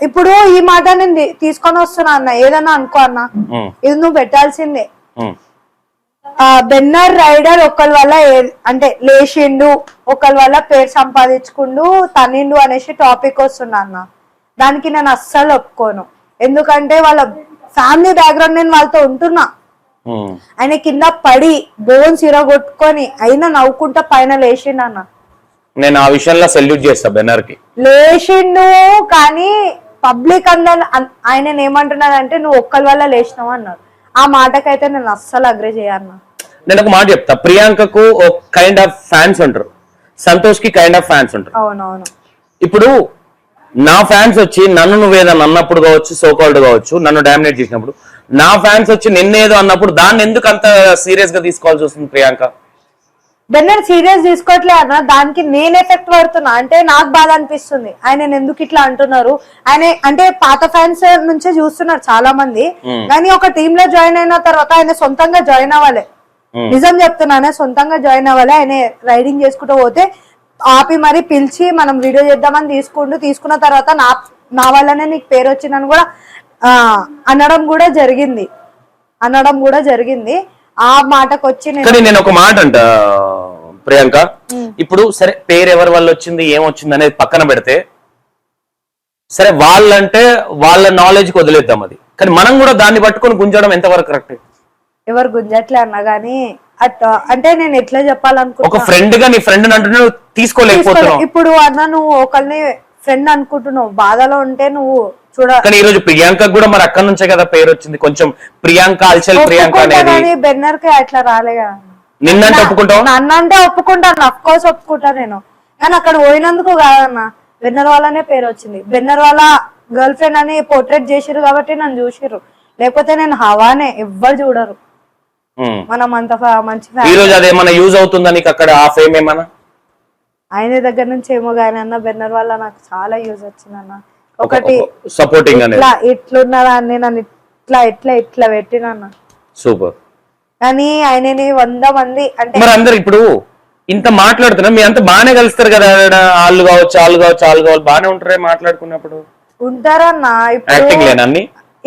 ఇప్పుడు ఈ మాట నేను తీసుకొని వస్తున్నా అన్న, ఏదన్నా అనుకో అన్న, ఇది నువ్వు పెట్టాల్సిందే. బెన్నర్ రైడర్ ఒకరి వల్ల అంటే లేచిండు, ఒకరి వల్ల పేరు సంపాదించుకుండు, తనిండు అనేసి టాపిక్ వస్తున్నా అన్న. దానికి నేను అస్సలు ఒప్పుకోను. ఎందుకంటే వాళ్ళ ఫ్యామిలీ బ్యాక్గ్రౌండ్ నేను వాళ్ళతో ఉంటున్నా. ఆయన కింద పడి బోన్స్ ఇరగొట్టుకొని అయినా నవ్వుకుంటా పైన లేచిండు అన్న. నేను ఆ విషయంలో సెల్యూట్ చేస్తా బెన్నర్ కి. లేచిండు, కానీ పబ్లిక్ అందరు ఆయన ఏమంటున్నారంటే నువ్వు ఒక్కరి వల్ల లేచినావు అన్నారు. ఆ మాటకైతే నేను అస్సలు అగ్రీ చేయన్నా. నేను ఒక మాట చెప్తా, ప్రియాంకకు ఒక కైండ్ ఆఫ్ ఫ్యాన్స్ ఉంటారు, సంతోష్ కి కైండ్ ఆఫ్ ఫ్యాన్స్ ఉంటారు. అవునవును. ఇప్పుడు నా ఫ్యాన్స్ వచ్చి నన్ను నువ్వేదని అన్నప్పుడు కావచ్చు, సోకాల్డ్ కావచ్చు, నన్ను డామినేట్ చేసినప్పుడు, నా ఫ్యాన్స్ వచ్చి నిన్నేదో అన్నప్పుడు దాన్ని ఎందుకు అంత సీరియస్ గా తీసుకోవాల్సి వస్తుంది ప్రియాంక? బెన్నర్ సీరియస్ తీసుకోవట్లే అన్న, దానికి నేను ఎఫెక్ట్ పడుతున్నా. అంటే నాకు బాధ అనిపిస్తుంది, ఆయన ఎందుకు ఇట్లా అంటున్నారు. ఆయన అంటే పాత ఫ్యాన్స్ నుంచే చూస్తున్నారు చాలా మంది, కానీ ఒక టీమ్ లో జాయిన్ అయిన తర్వాత ఆయన సొంతంగా జాయిన్ అవ్వాలి. నిజం చెప్తున్నానే, సొంతంగా జాయిన్ అవ్వాలి. ఆయన రైడింగ్ చేసుకుంటూ పోతే ఆపి మరి పిలిచి మనం వీడియో చేద్దామని తీసుకున్న తర్వాత నా వల్లనే నీకు పేరు వచ్చిందని కూడా అనడం కూడా జరిగింది. ఆ మాటకు వచ్చి నేను ఒక మాట అంట ప్రియాంక, ఇప్పుడు సరే పేరు ఎవరి వల్ల వచ్చింది ఏమొచ్చింది అనేది పక్కన పెడితే, సరే వాళ్ళంటే వాళ్ళ నాలెడ్జ్ కి వదిలేద్దాం అది, కానీ మనం కూడా దాన్ని పట్టుకొని గుంజడం ఎంతవరకు కరెక్ట్? ఎవరు గుంజట్లే అన్నా గానీ అంటే నేను ఎట్లా చెప్పాలనుకుంటున్నా, ఒక ఫ్రెండ్ గా నీ ఫ్రెండ్ అంటున్నా తీసుకోలేకపోతున్నావు. ఇప్పుడు అన్న నువ్వు ఒకరిని ఫ్రెండ్ అనుకుంటున్నావు, బాధలో ఉంటే నువ్వు కానీ ఈ రోజు ప్రియాంక కూడా మరి అక్కడ నుంచే కదా పేరు వచ్చింది. కొంచెం ప్రియాంక అల్చల్ ప్రియాంక అనేది బెన్నర్ కి అట్లా రాలే కదా. నిన్నంటే ఒప్పుకుంటావు? నన్ను అంటే ఒప్పుకుంటాను, అఫ్ కోర్స్ ఒప్పుకుంటా నేను, కానీ అక్కడ పోయినందుకు కాదన్న, బెన్నర్ వాళ్ళనే పేరు వచ్చింది. బెన్నర్ వాళ్ళ గర్ల్ ఫ్రెండ్ అని పోర్ట్రేట్ చేసిరు కాబట్టి నన్ను చూసిర్రు, లేకపోతే నేను హవానే, ఎవ్వరు చూడరు. మనం అంత మంచి ఈ రోజు అదేమన్నా యూజ్ అవుతుందా నీకు అక్కడ ఆ ఫేమ్ ఏమన్నా? ఆయన దగ్గర నుంచి ఏమో కానీ అన్న, బెన్నర్ వల్ల నాకు చాలా యూజ్ వచ్చిందన్న. ఒకటి సపోర్టింగ్ ఇట్లున్నదాన్ని నన్ను ఇట్లా పెట్టినన్న సూపర్. కానీ ఆయనని 100 మంది అంటే మరి అందరు ఇప్పుడు ఇంత మాట్లాడుతున్నా, మీ అంతా బాగానే కలుస్తారు కదా, వాళ్ళు కావచ్చు బాగానే ఉంటారే మాట్లాడుకున్నప్పుడు? ఉంటారన్న.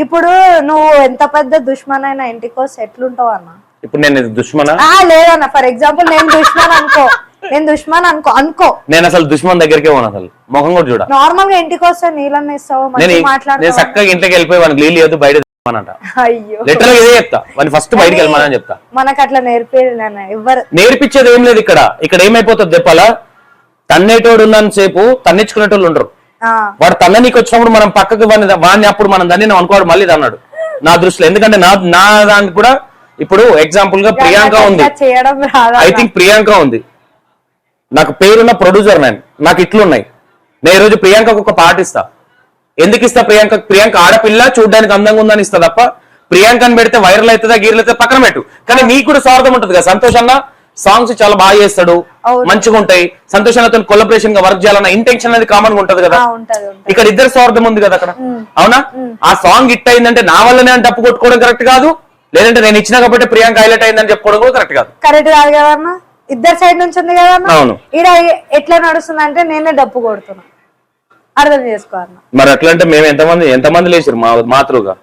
ఇప్పుడు నువ్వు ఎంత పెద్ద దుష్మన్ అయినా ఇంటికి వస్తే ఎట్లుంటావు అన్న? ఇప్పుడు నేను దుష్మనా? లేదన్న, ఫర్ ఎగ్జాంపుల్ నేను దుష్మన్ అనుకో నేను అసలు దుష్మన్ దగ్గరికి పోను, అసలు ముఖం కూడా చూడ. నార్మల్ గా ఇంటికి వస్తే నీళ్ళని ఇస్తావు, నేను చక్కగా ఇంట్లోకి వెళ్ళిపోయి వానికి నీళ్ళు లేదు బయట అయ్యో లిటరల్ ఇదే చెప్తా, వాడిని ఫస్ట్ బయటకి వెళ్ళమని చెప్తా. మనకు అట్లా నేర్పించేది ఏం లేదు ఇక్కడ ఏమైపోతుంది చెప్పాలా, తన్నేటోడు ఉన్నంత సేపు తన్నించుకునేటోళ్ళు ఉండరు. వాడు తన్న నీకు వచ్చినప్పుడు మనం పక్కకు వాడిని అప్పుడు మనం దాన్ని అనుకోవడం మళ్ళీ అన్నాడు నా దృష్టిలో. ఎందుకంటే నా దానికి కూడా ఇప్పుడు ఎగ్జాంపుల్ గా ప్రియాంక ఉంది, ఐ థింక్ ప్రియాంక ఉంది, నాకు పేరున్న ప్రొడ్యూసర్ నాకు ఇట్లున్నాయి. నేను ఈ రోజు ప్రియాంకకు ఒక పాట ఇస్తా. ఎందుకు ఇస్తా? ప్రియాంక ఆడపిల్ల చూడడానికి అందంగా ఉందని ఇస్తా తప్ప ప్రియాంకని పెడితే వైరల్ అవుతుందా గీరల్ అవుతుందా పక్కన పెట్టు. కానీ నీకు కూడా స్వార్థం ఉంటుంది కదా. సంతోష్ అన్న సాంగ్స్ చాలా బాగా చేస్తాడు, మంచిగా ఉంటాయి, సంతోష్ అన్నతో కొలబరేషన్ గా వర్క్ చేయాలన్న ఇంటెన్షన్ అనేది కామన్ గా ఉంటది కదా. ఇక్కడ ఇద్దరు స్వార్థం ఉంది కదా అక్కడ, అవునా? ఆ సాంగ్ హిట్ అయిందంటే నా వల్లనే అని తప్పు కొట్టుకోవడం కరెక్ట్ కాదు, లేదంటే నేను ఇచ్చినా కాబట్టి ప్రియాంక హైలైట్ అయిందని చెప్పుకోవడం కూడా కరెక్ట్ కాదు. కరెక్ట్ కాదు కదా, ఇద్దరు సైడ్ నుంచి ఉంది కదా. ఈడ ఎట్లా నడుస్తుంది అంటే నేనే డప్పు కొడుతున్నా, అర్థం చేసుకోవాలి. మరి అట్లా అంటే మేము ఎంతమంది లేచారు మాతృగా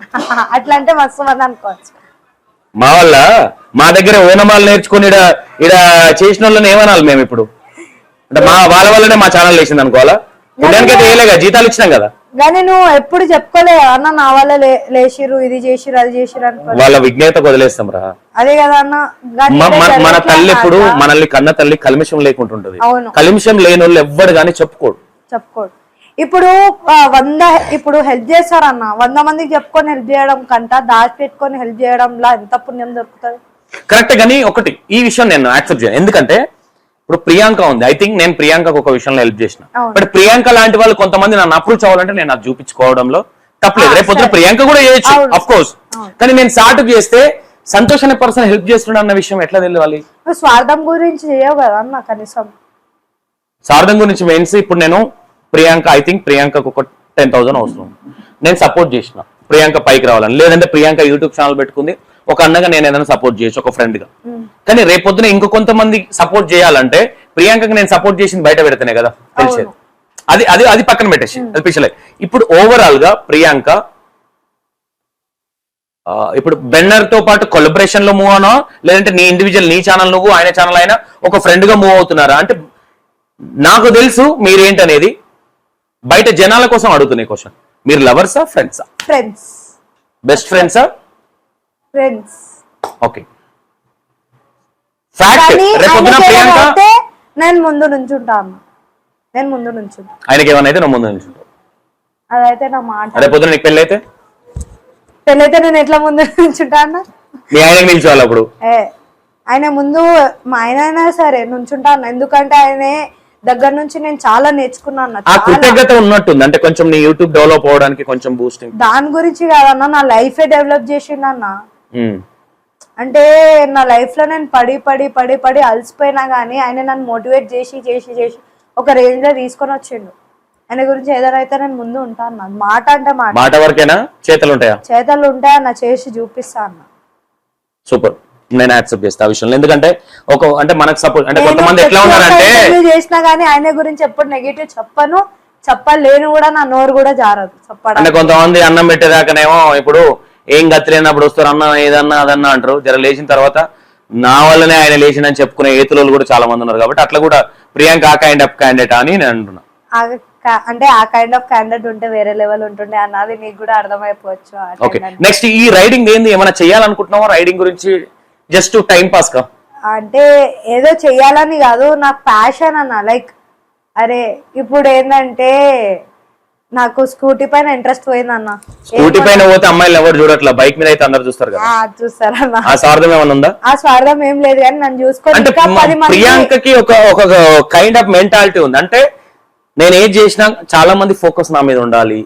అట్లా అంటే మస్తు మంది అనుకోవచ్చు. మా వల్ల మా దగ్గర ఓనమాలు నేర్చుకుని ఇడ చేసిన వాళ్ళని ఏమనాలి మేము ఇప్పుడు? అంటే వాళ్ళ వల్లనే మా ఛానల్ లేచింది అనుకోవాలా? ఉదయానికైతే వేయలేగా, జీతాలు ఇచ్చినాం కదా. కానీ నువ్వు ఎప్పుడు చెప్పుకోలే అన్న, నా వల్ల లేచిరు, ఇది చేసిరు, అది చేసిరు అనుకో. వాళ్ళ విజ్ఞతకు వదిలేస్తాం రా. అదే కదా అన్న, మన తల్లి ఎప్పుడు మనల్ని కన్న తల్లి కల్మిషం లేకుంటుంటది. కల్మిషం లేని వాళ్ళు ఎవ్వడు గానీ చెప్పుకోడు. ఇప్పుడు హెల్ప్ చేస్తారన్న, 100 మందికి చెప్పుకొని హెల్ప్ చేయడం కంట దాచి పెట్టుకొని హెల్ప్ చేయడంలా ఎంత పుణ్యం దొరుకుతుంది. కరెక్ట్, కానీ ఒకటి ఈ విషయం నేను యాక్సెప్ట్ చేయను. ఎందుకంటే ఇప్పుడు ప్రియాంక ఉంది, ఐ థింక్ నేను ప్రియాంకకు ఒక విషయంలో హెల్ప్ చేసిన. బట్ ప్రియాంక లాంటి వాళ్ళు కొంతమంది నన్ను అప్రోచ్ అవ్వాలంటే నేను అది చూపించుకోవడంలో తప్పలేదు. రేపు ప్రియాంక కూడా చేయొచ్చు అఫ్ కోర్స్, కానీ నేను స్టార్ట్ చేస్తే సంతోష్ అనే పర్సన్ హెల్ప్ చేస్తున్నాడు అన్న విషయం ఎట్లా తెలియాలి? స్వార్థం గురించి చేయవు కదా అన్న, కనీసం స్వార్థం గురించి మెయిన్స్. ఇప్పుడు నేను ప్రియాంక, ఐ థింక్ ప్రియాంకకు ఒక 10,000 అవసరం, నేను సపోర్ట్ చేసిన ప్రియాంక పైకి రావాలని. లేదంటే ప్రియాంక యూట్యూబ్ ఛానల్ పెట్టుకుంది, ఒక అన్నగా నేను ఏదైనా సపోర్ట్ చేయొచ్చు, ఒక ఫ్రెండ్ గా. కానీ రేపొద్దున ఇంకో కొంతమంది సపోర్ట్ చేయాలంటే ప్రియాంకకి నేను సపోర్ట్ చేసింది బయట పెడితేనే కదా తెలిసేది. అది పక్కన పెట్టేసి అది పిచ్చలే. ఇప్పుడు ఓవరాల్ గా ప్రియాంక ఇప్పుడు బెన్నర్ తో పాటు కొలబరేషన్ లో మూవ్ అవునా, లేదంటే నీ ఇండివిజువల్ నీ ఛానల్ నువ్వు ఆయన ఛానల్ అయినా ఒక ఫ్రెండ్ గా మూవ్ అవుతున్నారా? అంటే నాకు తెలుసు మీరేంటనేది, బయట జనాల కోసం అడుగుతున్నాయి క్వశ్చన్. మీరు లవర్సా ఫ్రెండ్సా? ఫ్రెండ్స్. బెస్ట్ ఫ్రెండ్సా? ఫ్రెండ్స్. ఓకే. ఫ్యాక్ట్ రేపొద్దున ప్రియాంక నేను ముందు నుంచుంటాను, ఆయనకి ఏమైనా అయితే నువ్వు ముందు నుంచుంటావు. అదైతే నా మాట. రేపొద్దున నీకు పెళ్ళైతే నేను ఎట్లా ముందు నుంచుంటాను? మీ ఆయనకి నిల్చోవాలి అప్పుడు. ఆయన ముందు మా ఆయన అయినా సరే నుంచుంటాను, ఎందుకంటే ఆయన దగ్గర నుంచి నేను చాలా నేర్చుకున్నాను. ఆ కృతజ్ఞత ఉన్నట్టుంది, అంటే కొంచెం నీ యూట్యూబ్ డెవలప్ అవడానికి కొంచెం బూస్టింగ్. దాని గురించి కాదన్నా, నా లైఫే డెవలప్ చేసిండు అన్న. అంటే నా లైఫ్ లో నేను పడి పడి పడి పడి అలసిపోయినా గానీ ఆయన నన్ను మోటివేట్ చేసి చేసి చేసి ఒక రేంజ్ లో తీసుకొని వచ్చిండు. ఆయన గురించి ఏదైనా అయితే నేను ముందు ఉంటా అన్న. మాట అంటే మాట, మాట వరకేనా, చేతలు ఉంటాయా? చేతలు ఉంటాయన్న, చేసి చూపిస్తా అన్న. సూపర్, నేను యాక్సెప్ట్ చేస్తా ఆ విషయంలో. ఎందుకంటే అంటే మనకు సపోర్ట్ అంటే కొంతమంది ఎట్లా ఉన్నారంటే చేసినా గానీ ఆయన గురించి ఎప్పుడు నెగిటివ్ చెప్పను, చెప్పలేను కూడా, నా నోరు కూడా జారదు చెప్పడం. అంటే కొంతమంది అన్నం పెట్టేదాకానేమో ఇప్పుడు ఏం గతి లేనప్పుడు వస్తారు, అన్న ఏదన్నా అదన్నా అంటారు. జర లేచిన తర్వాత నా వల్లనే ఆయన లేచిందని చెప్పుకునే ఏతులు కూడా చాలా మంది ఉన్నారు. కాబట్టి అట్లా కూడా ప్రియాంక ఆ కైండ్ ఆఫ్ క్యాండిడేట్ అని నేను అంటున్నా. అంటే ఆ కైండ్ ఆఫ్ క్యాండిడేట్ ఉంటే వేరే లెవెల్ ఉంటుండే అన్నది నీకు కూడా అర్థమైపోవచ్చు. ఓకే, నెక్స్ట్ ఈ రైడింగ్ ఏంది, ఏమైనా చేయాలనుకుంటున్నావా రైడింగ్ గురించి? జస్ట్ టైం పాస్ కా? అంటే ఏదో చెయ్యాలని కాదు, నాకు ప్యాషన్ అన్న. లైక్ అరే ఇప్పుడు ఏంటంటే నాకు స్కూటీ పైన ఇంట్రెస్ట్ పోయిందన్న. స్కూటీ పైన పోతే అమ్మాయిలు ఎవరు చూడట్లా, బైక్ మీద అయితే అందరు చూస్తారు కదా. చూస్తారన్న. ఆ స్వార్థం ఏమైనా ఉందా? ఆ స్వార్థం ఏం లేదు, కానీ నన్ను చూసుకొని ప్రియాంకకి ఒక కైండ్ ఆఫ్ మెంటాలిటీ ఉంది. అంటే నేను ఏది చేసినా చాలా మంది ఫోకస్ నా మీద ఉండాలి,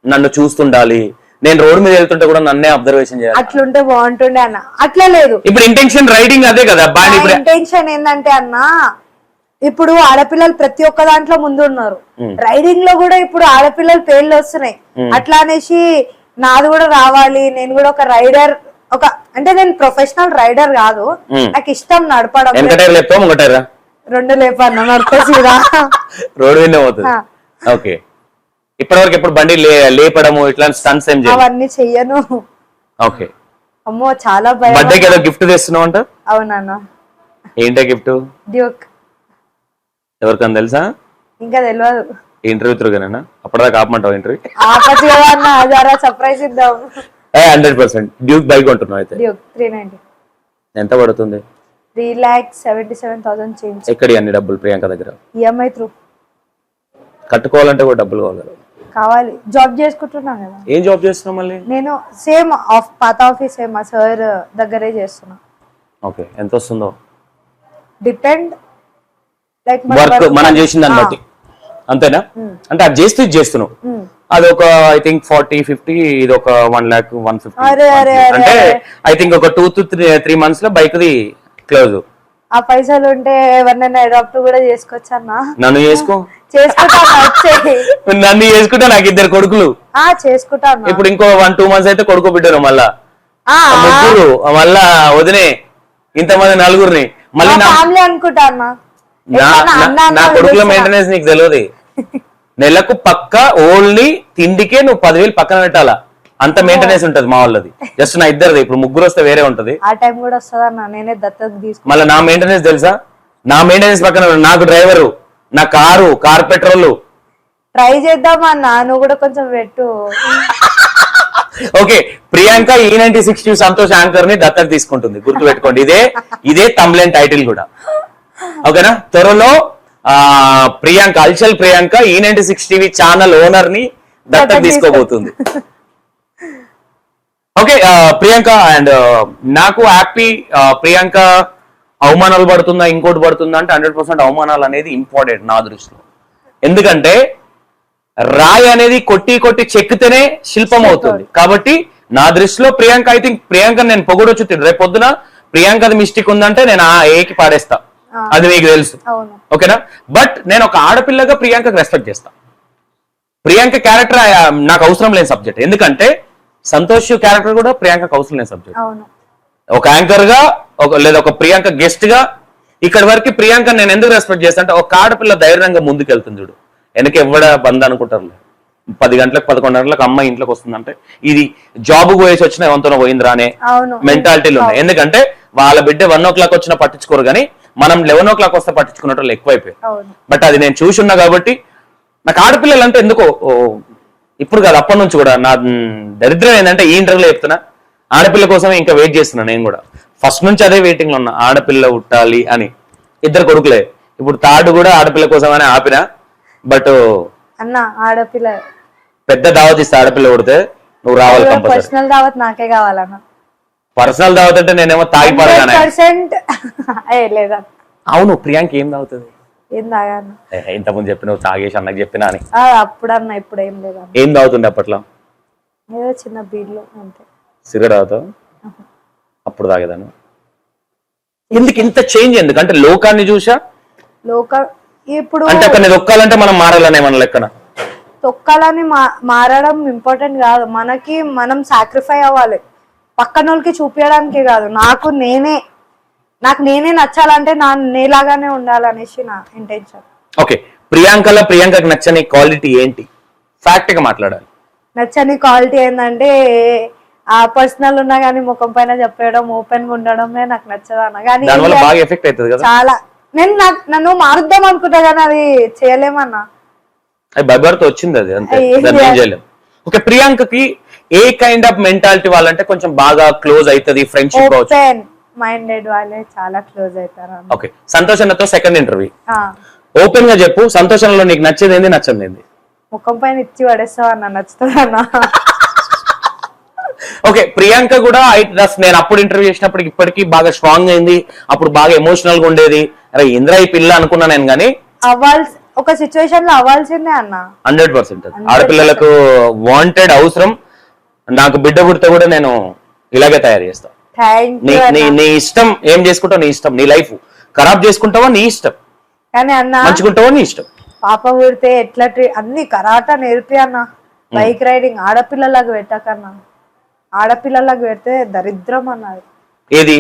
నన్ను చూస్తుండాలి, నేను రోడ్ మీద వెళ్తుంటే కూడా నన్నే అబ్జర్వేషన్ చేయాలి. అట్లుంటే బాగుంటుండే అన్న. అట్లా లేదు. ఇప్పుడు ఇంటెన్షన్ రైడింగ్ అదే కదా. ఇంటెన్షన్ ఏంటంటే అన్న, ఇప్పుడు ఆడపిల్లలు ప్రతి ఒక్క దాంట్లో ముందు ఉన్నారు. రైడింగ్ లో కూడా ఇప్పుడు ఆడపిల్లలు పేర్లు వస్తున్నాయి. అట్లా అనేసి నాది కూడా రావాలి, నేను కూడా ఒక రైడర్, అంటే నేను ప్రొఫెషనల్ రైడర్ కాదు, నాకు ఇష్టం నడపడం. రెండు లేపన్నా నడిపేసిరా రోడ్ మీద పోతుంది. ఓకే, ఇప్పటివరకు ఎప్పుడు బండి లేపడము ఇట్లాంటి స్టంట్స్ ఏం అవన్నీ చెయ్యను. ఓకే, అమ్మో చాలా భయం. బర్త్డేకి ఏదో గిఫ్ట్ తెస్తున్నావు అంట? అవునన్నా. ఏంటో గిఫ్ట్? డ్యూక్. ఎవరికన్నా తెలుసా? ఇంకా తెలియదు. ఇంటర్వ్యూ తిరుగానేనా? అప్పటిదాకా ఆపమంటావు ఇంటర్వ్యూ? ఆపచ్చు కదా అన్న, జరా సర్ప్రైజ్ ఇద్దాం. 100% డ్యూక్ బైక్ కొంటున్నావు అయితే? డ్యూక్ 390. ఎంత పడుతుంది? 3,77,000 చేంజ్. ఎక్కడి అన్ని డబ్బులు ప్రియాంక దగ్గర? EMI through. కట్టుకోవాలంటే కూడా డబ్బులు కావాలి. జాబ్ చేసుకుంటున్నా కదా. ఏం జాబ్ చేస్తున్నావు మళ్ళీ? నేను సేమ్ పాత ఆఫీస్ మా సార్ దగ్గరే చేస్తున్నా. ఓకే, ఎంత వస్తుందో? డిపెండ్, లైక్ వర్క్ మనం చేసిన దాన్ని బట్టి అంతేనా? అంటే అది చేస్తున్నావు. అది ఒక ఐ థింక్ 40-50, ఇది ఒక 1,00,000-150. అంటే ఐ థింక్ ఒక 2 to 3 months లో బైక్ ది క్లోజ్. ఆ పైసలు ఉంటే ఎవరినైనా అడాప్ట్ కూడా చేసుకోవచ్చు అన్న. నన్ను చేసుకుంటా, నన్ను చేసుకుంటా. నాకు 2 కొడుకులు. చేసుకుంటా. ఇప్పుడు ఇంకో 1-2 months అయితే కొడుకు బిడ్డను, మళ్ళా ముగ్గురు, మళ్ళా వదినే, ఇంతమంది నలుగురిని మళ్ళీ ఫ్యామిలీ అనుకుంటా అన్న. నా కొడుకుల మెయింటెనెన్స్ నీకు తెలియదు. నెలకు పక్క ఓన్లీ తిండికే నువ్వు 10,000 పక్కన పెట్టాలా, అంత మెయింటెనెన్స్ ఉంటది మా వాళ్ళది. జస్ట్ నా ఇద్దరిది. ఇప్పుడు ముగ్గురు వస్తే వేరే ఉంటది. ఆ టైం కూడా వస్తుందన్న, నేనే దత్తత తీసుకుంటా. మళ్ళీ నా మెయింటెనెన్స్ తెలుసా? నా మెయింటెనెన్స్ పక్కన నాకు డ్రైవరు, నా కార్ పెట్రోల్. ట్రై చేద్దామన్న, నువ్వు కూడా కొంచెం పెట్టు. Okay, Priyanka E96 Santosh anchor ని దత్తత తీసుకుంటుంది, గుర్తు పెట్టుకోండి. ఇదే తమ్లైన్ టైటిల్ కూడా. ఓకేనా? త్వరలో ప్రియాంక, అల్చల్ Priyanka E96 TV channel owner ని దత్తత తీసుకోబోతుంది. ఓకే ప్రియాంక, అండ్ నాకు హ్యాపీ. ప్రియాంక అవమానాలు పడుతుందా, ఇంకోటి పడుతుందా అంటే 100% అవమానాలు అనేది ఇంపార్టెంట్ నా దృష్టిలో. ఎందుకంటే రాయి అనేది కొట్టి కొట్టి చెక్కితేనే శిల్పం అవుతుంది. కాబట్టి నా దృష్టిలో ప్రియాంక, ఐ థింక్ ప్రియాంక నేను పొగడొచ్చు. రేపు పొద్దున ప్రియాంకది మిస్టేక్ ఉందంటే నేను ఆ ఏకి పాడేస్తా, అది మీకు తెలుసు. ఓకేనా? బట్ నేను ఒక ఆడపిల్లగా ప్రియాంకకి రెస్పెక్ట్ చేస్తా. ప్రియాంక క్యారెక్టర్ నాకు అవసరం లేని సబ్జెక్ట్. ఎందుకంటే సంతోష్ క్యారెక్టర్ కూడా ప్రియాంకకు అవసరం లేని సబ్జెక్ట్. ఒక యాంకర్ గా లేదా ఒక ప్రియాంక గెస్ట్ గా ఇక్కడ వరకు ప్రియాంక నేను ఎందుకు రెస్పెక్ట్ చేస్తా అంటే, ఒక ఆడపిల్ల ధైర్యంగా ముందుకెళ్తుంది చూడు. వెనక ఎవడ బంద్ అనుకుంటారు. 10 గంటలకు 11 గంటలకు అమ్మాయి ఇంట్లోకి వస్తుందంటే ఇది జాబ్ పోయేసి వచ్చిన ఏమంతా పోయిందిరా అనే మెంటాలిటీలు ఉన్నాయి. ఎందుకంటే వాళ్ళ బిడ్డ 1 o'clock వచ్చినా పట్టించుకోరు, కానీ మనం 11 o'clock వస్తే పట్టించుకున్నట్టు ఎక్కువైపోయాయి. బట్ అది నేను చూసున్నా కాబట్టి నాకు ఆడపిల్లలు అంటే ఎందుకో ఇప్పుడు కాదు, అప్పటి నుంచి కూడా. నా దరిద్రం ఏంటంటే ఈ ఇంటర్వ్యూలో చెప్తున్నా, ఆడపిల్ల కోసమే ఇంకా వెయిట్ చేస్తున్నా. నేను కూడా ఫస్ట్ నుంచి అదే వెయిటింగ్ లో ఉన్నా, ఆడపిల్ల పుట్టాలి అని. 2 కొడుకులే. ఇప్పుడు థర్డ్ కూడా ఆడపిల్ల కోసం అని ఆపినా. బట్ అన్న ఆడపిల్ల పెద్ద దావత్ ఇస్తే ఆడపిల్ల పుడితే నువ్వు రావాలి. పర్సనల్ దావత్ నాకే కావాలన్న. పర్సనల్ దావత్ అంటే నేనేమో తాగి పడగానే. అవును, ప్రియాంక ఏం తాగుతుంది? ఏం తాగాను ఇంతకుముందు చెప్పిన తాగేసి అన్నకు చెప్పినా అని. అప్పుడు అన్న, ఇప్పుడు ఏం లేదు. ఏం తాగుతుండే అప్పట్లో? ఏదో చిన్న బీర్లు అంతే. సిగరెట్ తాగుతావు? అప్పుడు తాగేదాన్ని. ఎందుకు ఇంత చేంజ్? ఎందుకంటే లోకాన్ని చూసా ఇప్పుడు అంటే అక్కడ తొక్కాలంటే మనం మారాలనే మన లెక్కన. తొక్కాలని మారడం ఇంపార్టెంట్ కాదు, మనకి మనం సాక్రిఫై అవ్వాలి, పక్కన వాళ్ళకి చూపించడానికి కాదు. నాకు నేనే నచ్చాలంటే నేలాగానే ఉండాలనేసి నా ఇంటెన్షన్. ఓకే, ప్రియాంకకి నచ్చని క్వాలిటీ ఏంటి? ఫ్యాక్ట్ గా మాట్లాడాలి. నచ్చని క్వాలిటీ ఏంటంటే ఆ పర్సనల్ ఉన్నా కానీ ముఖం పైన చెప్పడం, ఓపెన్ గా ఉండడమే నాకు నచ్చదు అన్న. కానీ బాగా ఎఫెక్ట్ అవుతుంది కదా చాలా. నన్ను మారుద్దాం అనుకుంటా కానీ అది చేయలేమన్నా. అది బైబర్తో వచ్చింది, అది అంతే, దాన్ని ఏం చేయలేం. ఓకే, ప్రియాంకకి ఏ కైండ్ ఆఫ్ మెంటాలిటీ వాళ్ళంటే కొంచెం బాగా క్లోజ్ అవుతుంది, ఫ్రెండ్షిప్? ఓపెన్ మైండెడ్ వాళ్ళే చాలా క్లోజ్ అవుతారు. ఓకే, సంతోషంతో సెకండ్ ఇంటర్వ్యూ. ఓపెన్ గా చెప్పు, సంతోషంలో నీకు నచ్చేది ఏంది, నచ్చంది ఏంది? ముఖం పైన ఇచ్చి పడేస్తావు అన్న, నచ్చుతుంది అన్న. ఓకే, ప్రియాంక కూడా నేను అప్పుడు ఇంటర్వ్యూ చేసినప్పుడు ఇప్పటికీ బాగా స్ట్రాంగ్ అయింది, అప్పుడు బాగా ఎమోషనల్ గా ఉండేది. అరే ఇంద్ర ఈ పిల్ల అనుకున్నా నేను, కానీ ఒక సిచ్యువేషన్ లో అవ్వాల్సిందే అన్న. 100%. ఆడపిల్లలకు వాంటెడ్, అవసరం. నాకు బిడ్డ పుడితే కూడా నేను ఇలాగే తయారు చేస్తా. నీ ఇష్టం, ఏం చేసుకుంటావు నీ ఇష్టం, నీ లైఫ్ ఖరాబ్ చేసుకుంటావా నీ ఇష్టం, కానీ అన్న మంచుకుంటావా నీ ఇష్టం. పాప పుడితే ఎట్లా అన్ని కరాటా నేర్పి అన్న, బైక్ రైడింగ్ ఆడపిల్లలాగా పెట్టకన్నా. ఆడపిల్లలాగా పెడితే దరిద్రం అన్నది. ఏది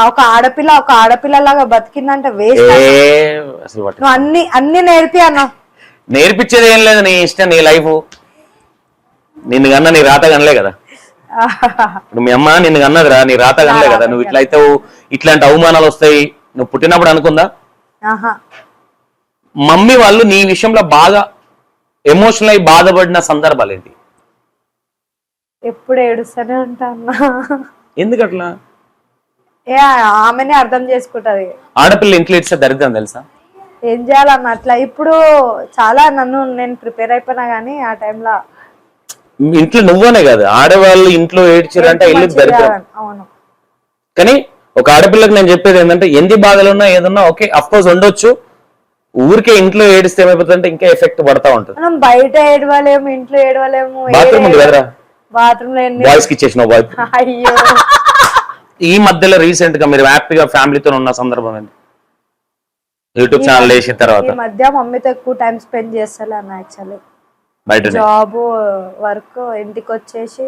ఒక ఆడపిల్లలాగా బతికిందంటే వేస్ట్. నువ్వు అన్ని నేర్పి అన్న. నేర్పించేది ఏం లేదు, నీ ఇష్టం, నీ లైఫ్. నిన్ను కన్నా నీ రాత కనలే కదా. ఇప్పుడు మీ అమ్మ నిన్ను కన్నదిరా, నీ రాత కనలే కదా. నువ్వు ఇట్లా అయితే ఇట్లాంటి అవమానాలు వస్తాయి. నువ్వు పుట్టినప్పుడు అనుకుందా? మమ్మీ వాళ్ళు నీ విషయంలో బాగా ఎమోషనల్ అయి బాధపడిన సందర్భాలు ఏంటి? ఎప్పుడు ఏడుస్తూనే ఉంటా అన్న. ఎందుకట్లా? ఆమెనే అర్థం చేసుకుంటది. ఆడపిల్ల ఇంట్లో ఇట్లా దరిద్రం తెలుసా? ఏం చేయాలన్న అట్లా. ఇప్పుడు చాలా నేను ప్రిపేర్ అయిపోయినా గానీ ఆ టైంలో ఇంట్లో నువ్వనే కాదు, ఆడవాళ్ళు ఇంట్లో ఏడ్చారంటే ఇల్లు దరిద్రం. అవును. కానీ ఒక ఆడపిల్లకి నేను చెప్పేది ఏంటంటే, ఎన్ని బాధలున్నా ఏదన్నా ఓకే అఫ్ కోర్స్ ఉండొచ్చు, ఊరికే ఇంట్లో ఏడిస్తే ఏమైపోతుందంటే ఇంకా ఎఫెక్ట్ పడతా ఉంటుంది. మనం బయట ఏడవలేము, ఇంట్లో ఏడవలేము. బాత్రూమ్ ఉంది కదరా, బాత్రూమ్ లో బాయ్స్ కి ఇచ్చేసిన బాయ్. అయ్యో, ఈ మధ్యలో రీసెంట్ గా మీరు హ్యాపీగా ఫ్యామిలీతో ఉన్న సందర్భం ఏంటి? యూట్యూబ్ ఛానల్ వేసిన తర్వాత ఈ మధ్య మమ్మీతో ఎక్కువ టైం స్పెండ్ చేస్తాను అన్న. యాక్చువల్లీ బయట జాబ్ వర్క్, ఇంటికి వచ్చేసి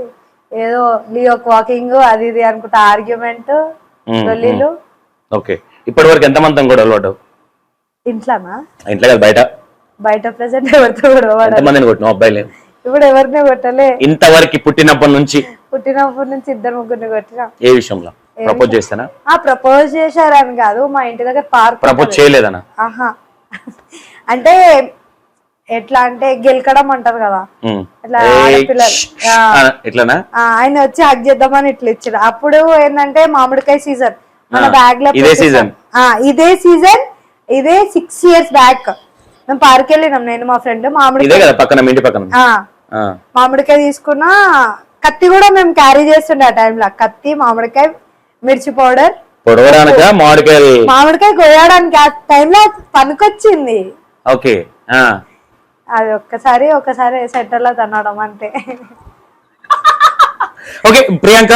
ఏదో లియోక్ వాకింగ్ అది ఇది అనుకుంటా, ఆర్గ్యుమెంట్, గల్లీలు. ఓకే, ఇప్పటి వరకు ఎంత మంది కూడా అలవాటు? ఇంట్లోనా? ఇంట్లో కదా, బయట ప్రెసెంట్ ఎవరితో కూడా ఎంతమందిని కొట్టినావు అబ్బాయిలు? ఇప్పుడు ఎవరిని కొట్టలే ఇంతవరకు. పుట్టినప్పటి నుంచి ఇద్దరు ముగ్గురిని కొట్టినా. ఏ విషయంలో? ప్రపోజ్ చేస్తానా? ప్రపోజ్ చేశారని కాదు, మా ఇంటి దగ్గర పార్క్. ప్రపోజ్ చేయలేదనా? ఆహా, అంటే ఎట్లా అంటే గెలకడం అంటారు కదా, ఇట్లా ఇట్లానా? ఆయన వచ్చి హక్ చేద్దామని ఇట్లా ఇచ్చారు. అప్పుడు ఏంటంటే మామిడికాయ సీజన్ మన బ్యాగ్ లో. ఇదే సీజన్ ఇదే 6 years బ్యాక్ మేము పార్క్ వెళ్ళినాం, నేను మా ఫ్రెండ్. మామిడికాయ తీసుకున్నా, కత్తి కూడా మేము క్యారీ చేస్తుండే ఆ టైంలో. కత్తి, మామిడికాయ, మిర్చి పౌడర్, మామిడికాయ కోయడానికి ఆ టైంలో పనికొచ్చింది. ఓకే, అది ఒకసారి సెంటర్ లో తన్నడం అంటే. Okay Priyanka,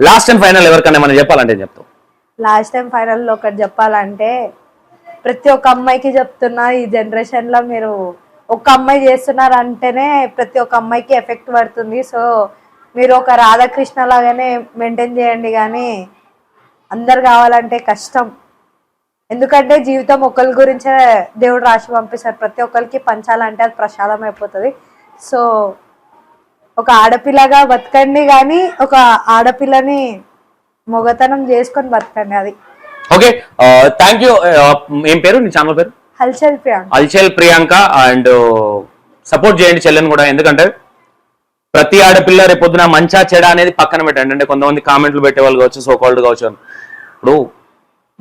last time final ఎవరికన్నా మనం చెప్పాలంటే చెప్తాం? లాస్ట్ టైం ఫైనల్ లో ఒకటి చెప్పాలంటే, ప్రతి ఒక్క అమ్మాయికి చెప్తున్నా, ఈ జనరేషన్ లో మీరు ఒక అమ్మాయి చేస్తున్నారు అంటేనే ప్రతి ఒక్క అమ్మాయికి ఎఫెక్ట్ పడుతుంది. సో మీరు ఒక రాధాకృష్ణ లాగానే మెయింటైన్ చేయండి, కానీ అందరు కావాలంటే కష్టం. ఎందుకంటే జీవితం ఒకరి గురించే దేవుడు రాసి పంపిస్తారు. ప్రతి ఒక్కరికి పంచాలంటే అది ప్రసాదం అయిపోతుంది. సో ఒక ఆడపిల్లగా బతకండి, కానీ ఒక ఆడపిల్లని మొగతనం చేసుకొని బతకండి. అది. Okay, thank you. ఏం పేరు నీ ఛానల్ పేరు? హల్చల్ ప్రియాంక. అండ్ సపోర్ట్ చేయండి చెల్లెని కూడా, ఎందుకంటే ప్రతి ఆడపిల్ల రేపొద్దున మంచా చెడ అనేది పక్కన పెట్టండి. అంటే కొంతమంది కామెంట్లు పెట్టే వాళ్ళు కావచ్చు, సో కాల్డ్ కావచ్చు. ఇప్పుడు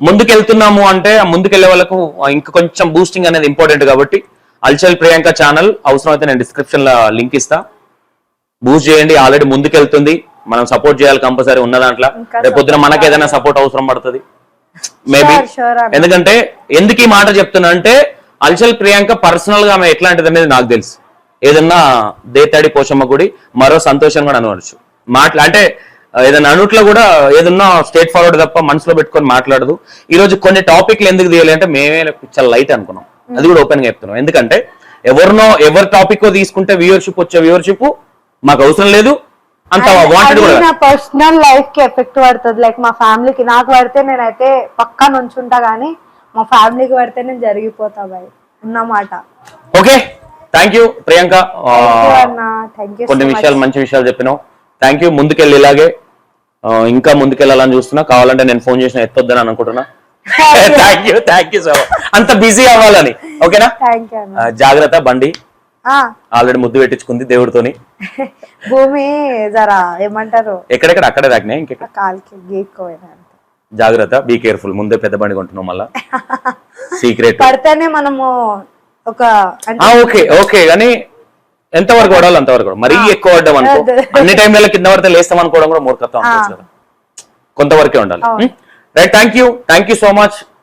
ముందుకెళ్తున్నాము అంటే ముందుకెళ్లే వాళ్ళకు ఇంకా కొంచెం బూస్టింగ్ అనేది ఇంపార్టెంట్. కాబట్టి హల్చల్ ప్రియాంక ఛానల్ అవసరమైతే నేను డిస్క్రిప్షన్ లో లింక్ ఇస్తా, బూస్ట్ చేయండి. ఆల్రెడీ ముందుకెళ్తుంది, మనం సపోర్ట్ చేయాలి కంపల్సరీ ఉన్న దాంట్లో. రేపొద్దున మనకి ఏదైనా సపోర్ట్ అవసరం పడుతుంది మేబీ. ఎందుకంటే ఎందుకు ఈ మాట చెప్తున్నా అంటే, హల్చల్ ప్రియాంక పర్సనల్ గా ఆమె ఎట్లాంటిది అనేది నాకు తెలుసు. ఏదన్నా దేతాడి పోషమ్మ గుడి, మరో సంతోషం కూడా అనవచ్చు. అంటే ఏదైనా అనుట్లో కూడా ఏదన్నా స్ట్రేట్ ఫార్వర్డ్ తప్ప మనసులో పెట్టుకొని మాట్లాడదు. ఈ రోజు కొన్ని టాపిక్లు ఎందుకు తీయాలి అంటే మేమే చాలా లైట్ అనుకున్నాం, అది కూడా ఓపెన్ గా చెప్తున్నాం. ఎందుకంటే ఎవరి టాపిక్ తీసుకుంటే వచ్చే వ్యూవర్షిప్ మాకు అవసరం లేదు, అంత వాంటెడ్ కూడా. నా పర్సనల్ లైఫ్ కి ఎఫెక్ట్ పడుతుంది, లైక్ మా ఫ్యామిలీకి. నాకు పడితే నేనైతే పక్కా నుంచుంటా, కానీ మా ఫ్యామిలీకి పడితే నేను జరిగిపోతా బాయ్ ఉన్నమాట. Okay, thank you Priyanka, thank you. కొన్ని విషయాలు మంచి విషయాలు చెప్పినావు. Thank you. ముందుకెళ్ళి ఇలాగే ఇంకా ముందుకెళ్ళాలని చూస్తున్నా. కావాలంటే నేను ఫోన్ చేసిన ఎత్తొద్దని అనుకుంటున్నా. Thank you so much. అంత బిజీ అవ్వాలని. ఓకేనా? జాగ్రత్త. బండి ఆల్రెడీ ముద్దు పెట్టించుకుంది దేవుడితోని. భూమి జరా ఏమంటారు, ఎక్కడెక్కడ అక్కడే తాకినాయి, ఇంకెక్కడ కాలికి గీక్కోయినా. జాగ్రత్త, బీ కేర్ఫుల్. ముందే పెద్ద బండి కొంటున్నాం, మళ్ళా సీక్రెట్ పడితేనే మనము ఒక ఓకే ఓకే. కానీ ఎంతవరకు పడాలి అంతవరకు, మరీ ఎక్కువ పడ్డాం అనుకో, అన్ని టైంలలో కింద పడితే లేస్తాం అనుకోవడం కూడా మూర్ఖత్వం అనుకోవచ్చు కదా. కొంతవరకే ఉండాలి. Right, thank you so much.